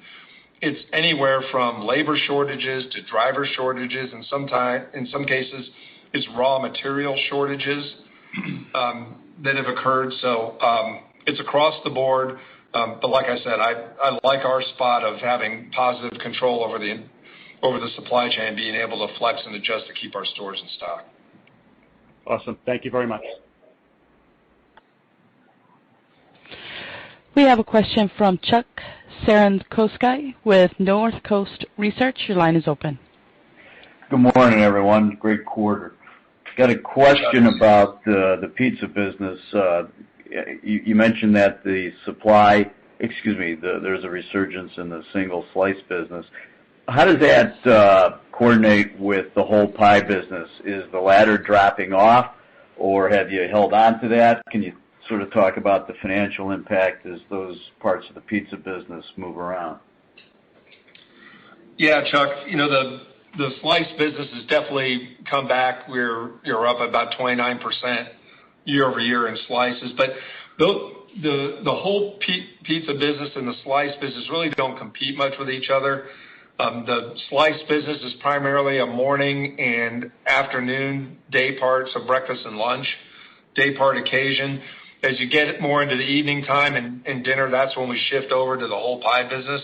it's anywhere from labor shortages to driver shortages, and in some cases, it's raw material shortages that have occurred. So it's across the board. But like I said, I like our spot of having positive control over the supply chain, being able to flex and adjust to keep our stores in stock. Awesome. Thank you very much. We have a question from Chuck Cerankosky with Northcoast Research. Your line is open. Good morning, everyone. Great quarter. Got a question about the pizza business. You mentioned that there's a resurgence in the single slice business. How does that coordinate with the whole pie business? Is the latter dropping off, or have you held on to that? Can you sort of talk about the financial impact as those parts of the pizza business move around? Yeah, Chuck, the slice business has definitely come back. You're up about 29% year over year in slices, but the whole pizza business and the slice business really don't compete much with each other. The slice business is primarily a morning and afternoon day parts of breakfast and lunch day part occasion. As you get more into the evening time and dinner, that's when we shift over to the whole pie business.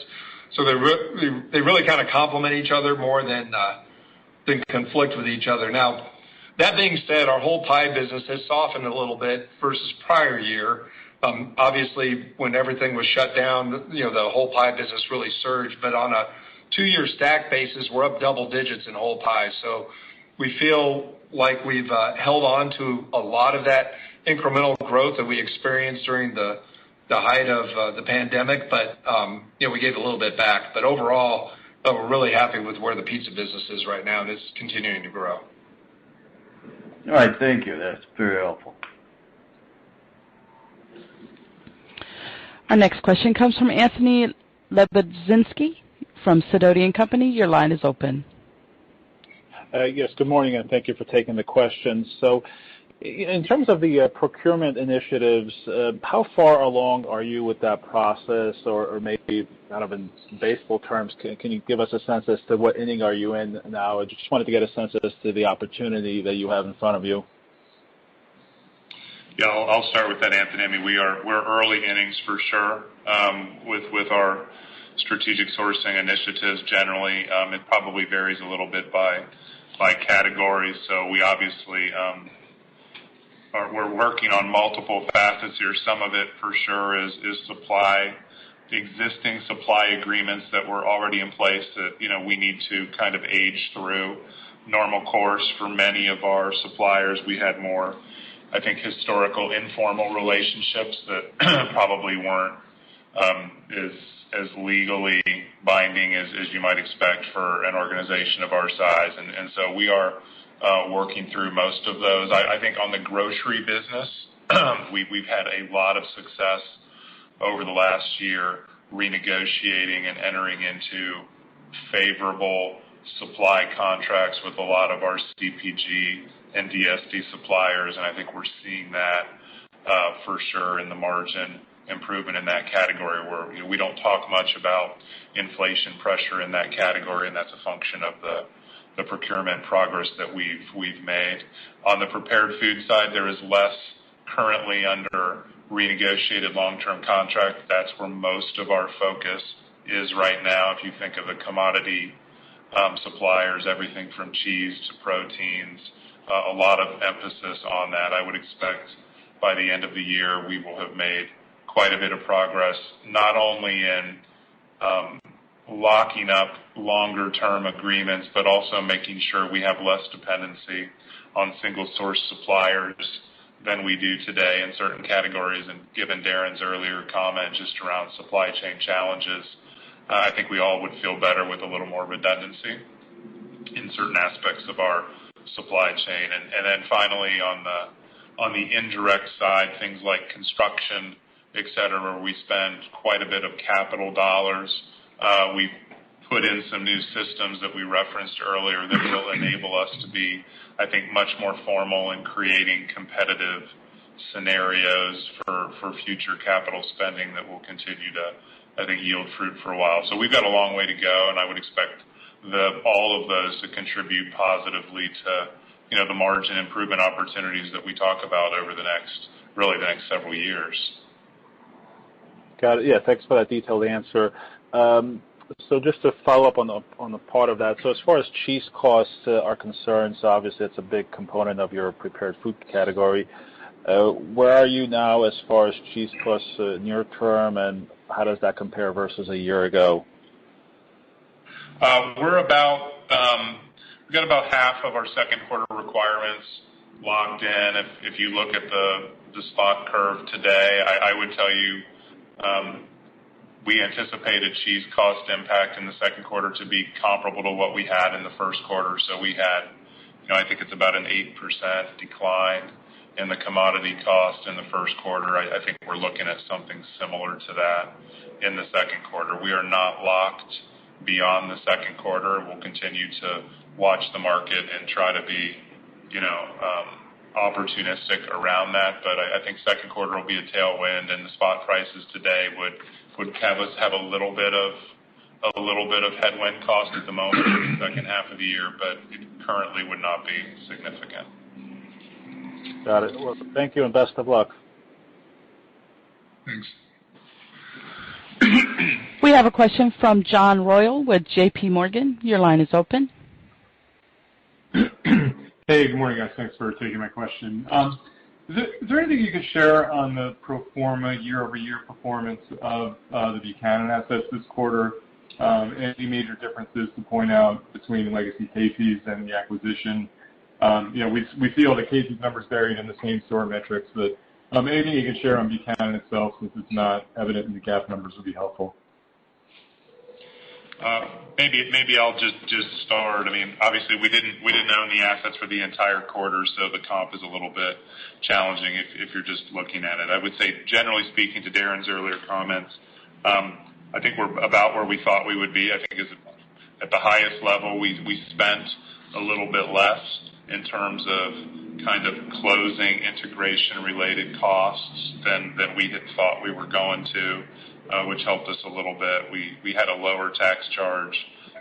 So they really kind of complement each other more than conflict with each other. Now, that being said, our whole pie business has softened a little bit versus prior year. Obviously, when everything was shut down, the whole pie business really surged. But on a 2-year stack basis, we're up double digits in whole pie. So we feel like we've held on to a lot of that incremental growth that we experienced during the height of the pandemic, but we gave a little bit back. But overall, we're really happy with where the pizza business is right now, and it's continuing to grow. All right, thank you. That's very helpful. Our next question comes from Anthony Lebiedzinski from Sidoti & Company. Your line is open. Yes, good morning, and thank you for taking the question. So in terms of the procurement initiatives, how far along are you with that process, or maybe kind of in baseball terms, can you give us a sense as to what inning are you in now? I just wanted to get a sense as to the opportunity that you have in front of you. Yeah, I'll start with that, Anthony. I mean, we're early innings for sure with our strategic sourcing initiatives generally. It probably varies a little bit by category, so we obviously we're working on multiple facets here. Some of it for sure is supply, the existing supply agreements that were already in place that we need to kind of age through. Normal course for many of our suppliers, we had more I think, historical informal relationships that probably weren't as legally binding as you might expect for an organization of our size. And so we are working through most of those. I think on the grocery business, we've had a lot of success over the last year renegotiating and entering into favorable supply contracts with a lot of our CPG and DSD suppliers, and I think we're seeing that for sure in the margin improvement in that category, where we don't talk much about inflation pressure in that category, and that's a function of the procurement progress that we've made. On the prepared food side, there is less currently under renegotiated long-term contract. That's where most of our focus is right now. If you think of the commodity suppliers, everything from cheese to proteins, a lot of emphasis on that. I would expect by the end of the year we will have made quite a bit of progress, not only in locking up longer-term agreements, but also making sure we have less dependency on single-source suppliers than we do today in certain categories. And given Darren's earlier comment just around supply chain challenges, I think we all would feel better with a little more redundancy in certain aspects of our supply chain. And then finally, on the indirect side, things like construction, et cetera, where we spend quite a bit of capital dollars. We've put in some new systems that we referenced earlier that will enable us to be, I think, much more formal in creating competitive scenarios for future capital spending that will continue to, I think, yield fruit for a while. So we've got a long way to go, and I would expect all of those to contribute positively to the margin improvement opportunities that we talk about over the next several years. Got it. Yeah, thanks for that detailed answer. So just to follow up on the part of that, so as far as cheese costs are concerned, so obviously it's a big component of your prepared food category. Where are you now as far as cheese costs near term, and how does that compare versus a year ago? We've got about half of our second quarter requirements locked in. If you look at the spot curve today, I would tell you we anticipated cheese cost impact in the second quarter to be comparable to what we had in the first quarter. So we had, I think it's about an 8% decline in the commodity cost in the first quarter. I think we're looking at something similar to that in the second quarter. We are not locked beyond the second quarter. We'll continue to watch the market and try to be, opportunistic around that. But I think second quarter will be a tailwind, and the spot prices today would have us have a little bit of headwind cost at the moment in the second half of the year, but it currently would not be significant. Got it. Well, thank you and best of luck. Thanks. We have a question from John Royall with JPMorgan. Your line is open. Hey, good morning, guys. Thanks for taking my question. Is there anything you could share on the pro forma year-over-year performance of the Buchanan assets this quarter? Any major differences to point out between legacy Casey's and the acquisition? We see all the Casey's numbers buried in the same store metrics, but anything you could share on Buchanan itself, since it's not evident in the GAAP numbers, would be helpful. Maybe I'll just start. I mean, obviously we didn't own the assets for the entire quarter, so the comp is a little bit challenging if you're just looking at it. I would say, generally speaking, to Darren's earlier comments, I think we're about where we thought we would be. I think at the highest level, we spent a little bit less in terms of kind of closing integration-related costs than we had thought we were going to, which helped us a little bit. We had a lower tax charge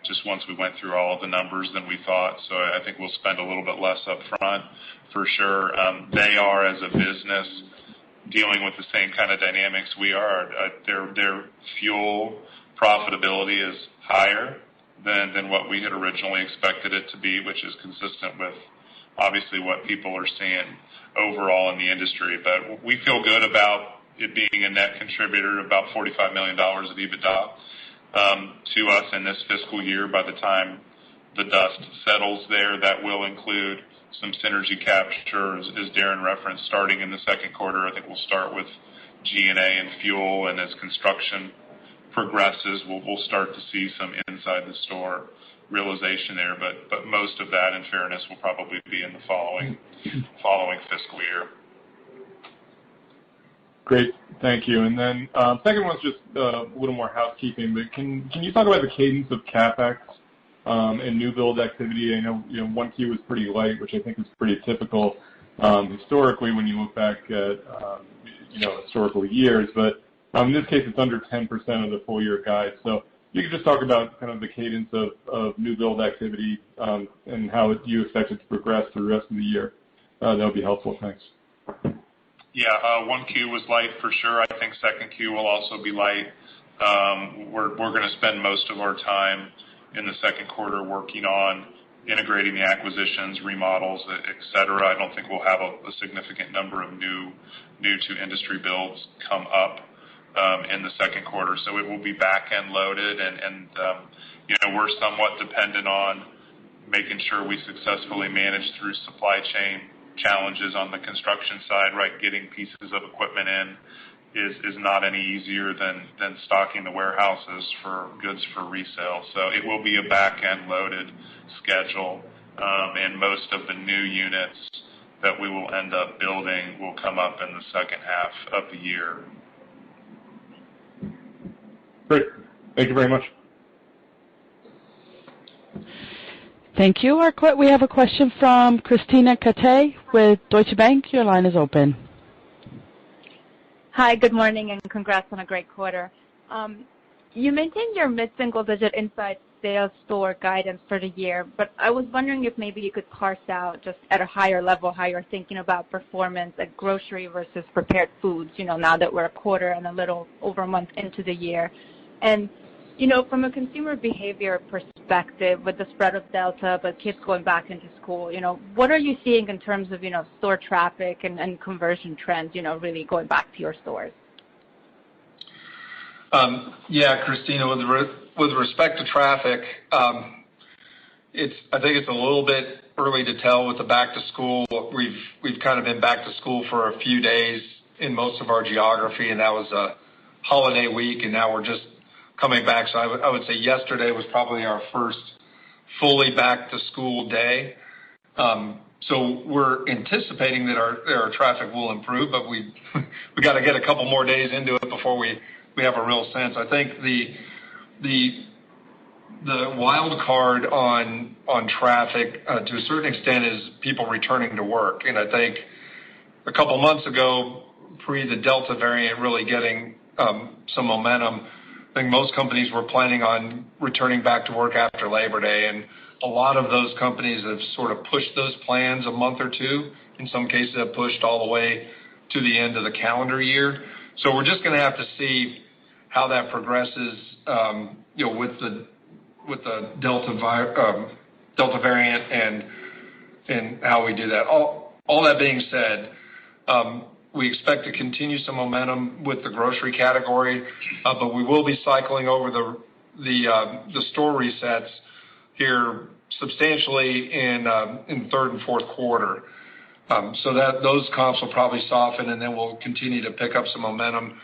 just once we went through all of the numbers than we thought, so I think we'll spend a little bit less up front for sure. They are, as a business, dealing with the same kind of dynamics we are. Their fuel profitability is higher than what we had originally expected it to be, which is consistent with obviously what people are seeing overall in the industry. But we feel good about it being a net contributor, about $45 million of EBITDA to us in this fiscal year. By the time the dust settles there, that will include some synergy capture, as Darren referenced, starting in the second quarter. I think we'll start with G&A and fuel, and as construction progresses, we'll start to see some inside the store realization there. But most of that, in fairness, will probably be in the following fiscal year. Great, thank you. And then second one's just a little more housekeeping. But can you talk about the cadence of CapEx and new build activity? I know 1Q was pretty light, which I think is pretty typical historically when you look back at historical years. But in this case, it's under 10% of the full year guide. So you could just talk about kind of the cadence of new build activity and how you expect it to progress through the rest of the year. That would be helpful. Thanks. Yeah, 1Q was light for sure. I think 2Q will also be light. We're going to spend most of our time in the second quarter working on integrating the acquisitions, remodels, et cetera. I don't think we'll have a significant number of new to industry builds come up in the second quarter, so it will be back-end loaded, and we're somewhat dependent on making sure we successfully manage through supply chain challenges on the construction side, right? Getting pieces of equipment in is not any easier than stocking the warehouses for goods for resale. So it will be a back-end loaded schedule, and most of the new units that we will end up building will come up in the second half of the year. Great. Thank you very much. Thank you. We have a question from Krisztina Katai with Deutsche Bank. Your line is open. Hi, good morning, and congrats on a great quarter. You maintained your mid-single-digit inside sales store guidance for the year, but I was wondering if maybe you could parse out just at a higher level how you're thinking about performance at grocery versus prepared foods, now that we're a quarter and a little over a month into the year. And from a consumer behavior perspective, with the spread of Delta, but kids going back into school, what are you seeing in terms of, store traffic and conversion trends, really going back to your stores? Yeah, Krisztina, with respect to traffic, I think it's a little bit early to tell with the back to school. We've kind of been back to school for a few days in most of our geography, and that was a holiday week, and now we're just coming back. So I would say yesterday was probably our first fully back to school day. So we're anticipating that our traffic will improve, but we got to get a couple more days into it before we have a real sense. I think the wild card on traffic to a certain extent is people returning to work. And I think a couple months ago, pre the Delta variant really getting some momentum, I think most companies were planning on returning back to work after Labor Day, and a lot of those companies have sort of pushed those plans a month or two. In some cases, have pushed all the way to the end of the calendar year. So we're just going to have to see how that progresses, with the Delta variant and how we do that. All that being said, we expect to continue some momentum with the grocery category, but we will be cycling over the store resets here substantially in third and fourth quarter. So that those comps will probably soften, and then we'll continue to pick up some momentum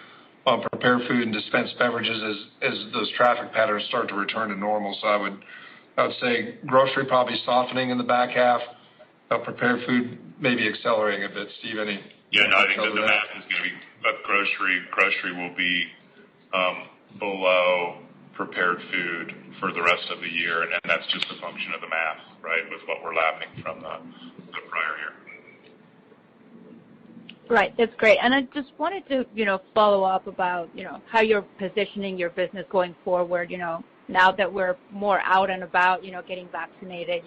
on prepared food and dispensed beverages as those traffic patterns start to return to normal. So I would say grocery probably softening in the back half, prepared food maybe accelerating a bit. Steve, any? Yeah, no, I think the math is going to be, but grocery will be below prepared food for the rest of the year, and that's just a function of the math, right, with what we're lapping from the prior year. Right, that's great. And I just wanted to, follow up about, how you're positioning your business going forward, now that we're more out and about, getting vaccinated,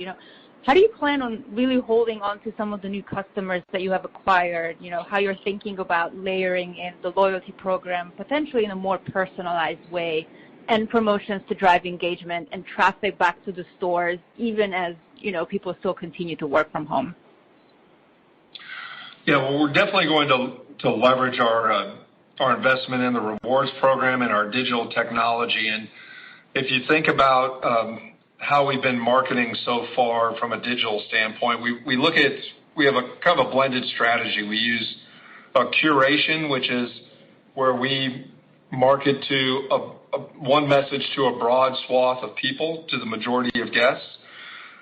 how do you plan on really holding on to some of the new customers that you have acquired, how you're thinking about layering in the loyalty program, potentially in a more personalized way, and promotions to drive engagement and traffic back to the stores, even as, people still continue to work from home? Yeah, well, we're definitely going to leverage our investment in the rewards program and our digital technology. And if you think about how we've been marketing so far from a digital standpoint, we have a kind of a blended strategy. We use a curation, which is where we market to one message to a broad swath of people, to the majority of guests.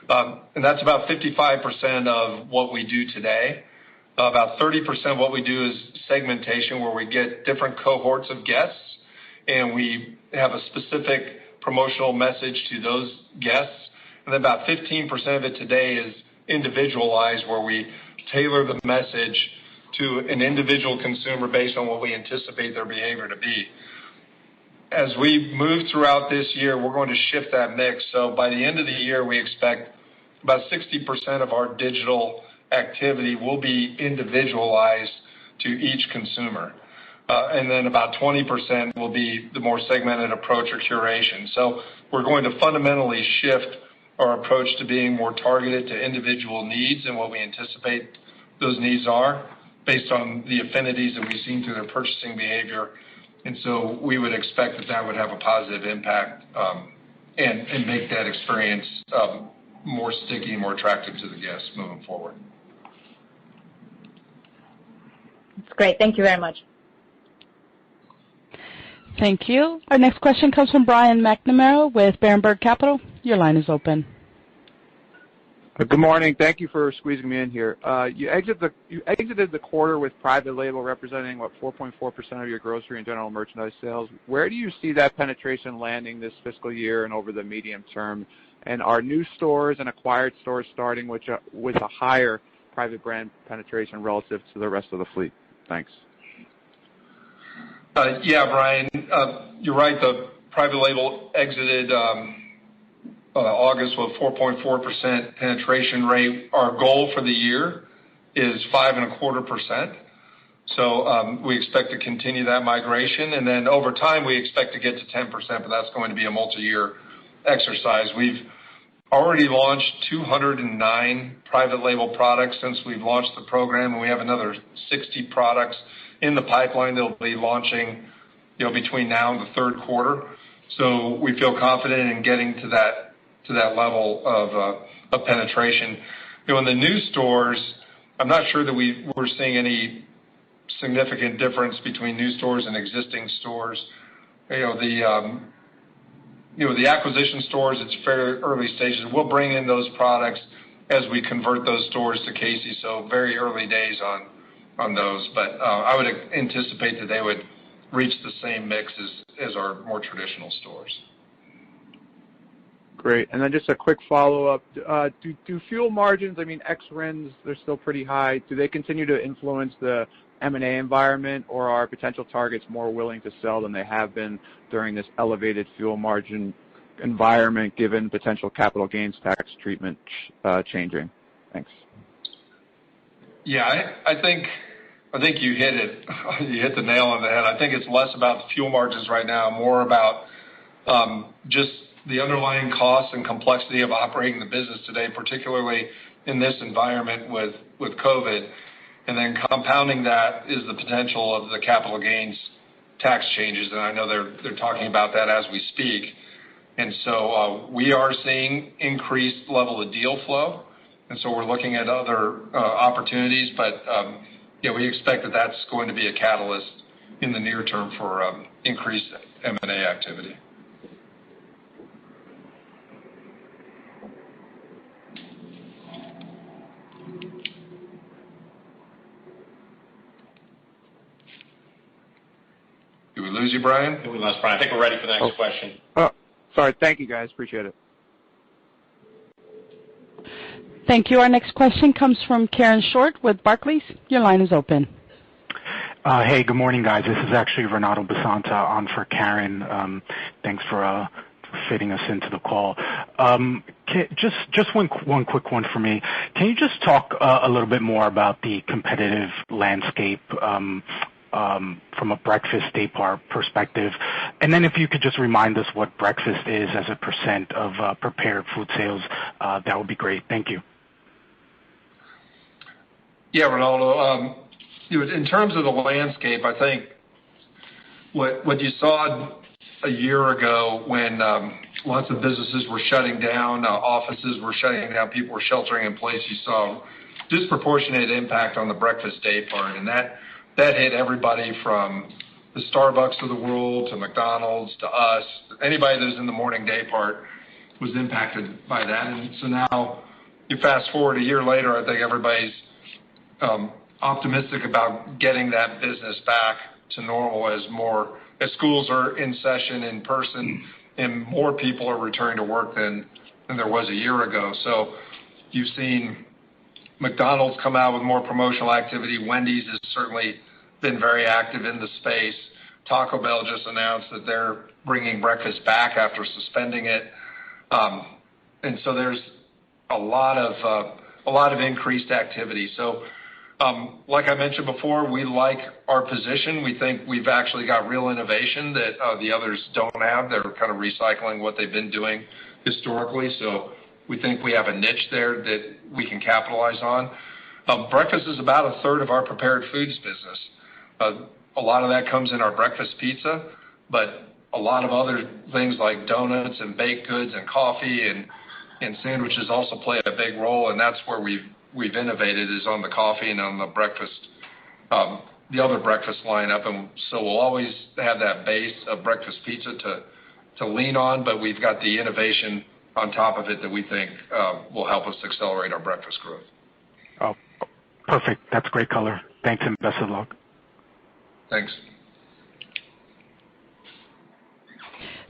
And that's about 55% of what we do today. About 30% of what we do is segmentation, where we get different cohorts of guests, and we have a specific promotional message to those guests. And then about 15% of it today is individualized, where we tailor the message to an individual consumer based on what we anticipate their behavior to be. As we move throughout this year, we're going to shift that mix. So by the end of the year, we expect about 60% of our digital activity will be individualized to each consumer. And then about 20% will be the more segmented approach or curation. So we're going to fundamentally shift our approach to being more targeted to individual needs and what we anticipate those needs are based on the affinities that we've seen through their purchasing behavior. And so we would expect that would have a positive impact and make that experience more sticky and more attractive to the guests moving forward. That's great. Thank you very much. Thank you. Our next question comes from Brian McNamara with Berenberg Capital. Your line is open. Good morning. Thank you for squeezing me in here. You exited the quarter with private label representing, 4.4% of your grocery and general merchandise sales. Where do you see that penetration landing this fiscal year and over the medium term? And are new stores and acquired stores starting with a higher private brand penetration relative to the rest of the fleet? Thanks. Yeah, Brian, you're right. The private label exited August with 4.4% penetration rate. Our goal for the year is 5.25%. So we expect to continue that migration. And then over time, we expect to get to 10%, but that's going to be a multi-year exercise. We've already launched 209 private label products since we've launched the program, and we have another 60 products in the pipeline that will be launching between now and the third quarter. So we feel confident in getting to that level of penetration. In the new stores, I'm not sure that we're seeing any significant difference between new stores and existing stores. The acquisition stores, it's very early stages. We'll bring in those products as we convert those stores to CASY, so very early days on those. But I would anticipate that they would reach the same mix as our more traditional stores. Great. And then just a quick follow-up. Do fuel margins, ex-RINs, they're still pretty high. Do they continue to influence the M&A environment, or are potential targets more willing to sell than they have been during this elevated fuel margin environment, given potential capital gains tax treatment changing? Thanks. Yeah, I think you hit it. You hit the nail on the head. I think it's less about the fuel margins right now, more about just the underlying costs and complexity of operating the business today, particularly in this environment with COVID. And then compounding that is the potential of the capital gains tax changes, and I know they're talking about that as we speak. And so we are seeing increased level of deal flow, and so we're looking at other opportunities, but we expect that that's going to be a catalyst in the near term for increased M&A activity. Did we lose you, Brian? We lost Brian. I think we're ready for the next question. Oh, sorry. Thank you, guys. Appreciate it. Thank you. Our next question comes from Karen Short with Barclays. Your line is open. Hey, good morning, guys. This is actually Renato Basanta on for Karen. Thanks for fitting us into the call. Just one quick one for me. Can you just talk a little bit more about the competitive landscape from a breakfast day part perspective? And then if you could just remind us what breakfast is as a % of prepared food sales, that would be great. Thank you. Yeah, Ronaldo. In terms of the landscape, I think what you saw a year ago when Lots of businesses were shutting down, offices were shutting down, people were sheltering in place. You saw disproportionate impact on the breakfast day part, and that hit everybody from the Starbucks of the world to McDonald's to us. Anybody that was in the morning day part was impacted by that. And so now you fast forward a year later, I think everybody's optimistic about getting that business back to normal as schools are in session in person and more people are returning to work than there was a year ago. So you've seen McDonald's come out with more promotional activity. Wendy's has certainly been very active in the space. Taco Bell just announced that they're bringing breakfast back after suspending it. And so there's a lot of increased activity. So like I mentioned before, we like our position. We think we've actually got real innovation that the others don't have. They're kind of recycling what they've been doing historically. So we think we have a niche there that we can capitalize on. Breakfast is about a third of our prepared foods business. A lot of that comes in our breakfast pizza, but a lot of other things like donuts and baked goods and coffee and sandwiches also play a big role, and that's where we've innovated is on the coffee and on the breakfast, the other breakfast lineup. And so we'll always have that base of breakfast pizza to lean on, but we've got the innovation on top of it that we think will help us accelerate our breakfast growth. Oh, perfect. That's great color. Thanks and best of luck. Thanks.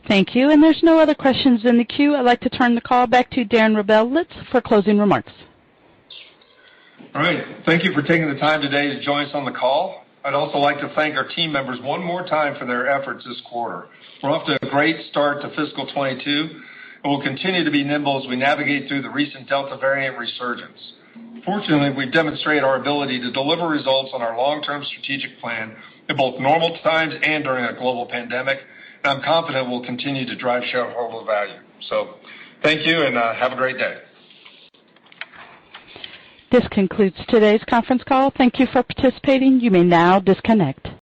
Thank you. And there's no other questions in the queue. I'd like to turn the call back to Darren Rebelez for closing remarks. All right. Thank you for taking the time today to join us on the call. I'd also like to thank our team members one more time for their efforts this quarter. We're off to a great start to fiscal 22, and we'll continue to be nimble as we navigate through the recent Delta variant resurgence. Fortunately, we've demonstrated our ability to deliver results on our long-term strategic plan in both normal times and during a global pandemic, and I'm confident we'll continue to drive shareholder value. So thank you, and have a great day. This concludes today's conference call. Thank you for participating. You may now disconnect.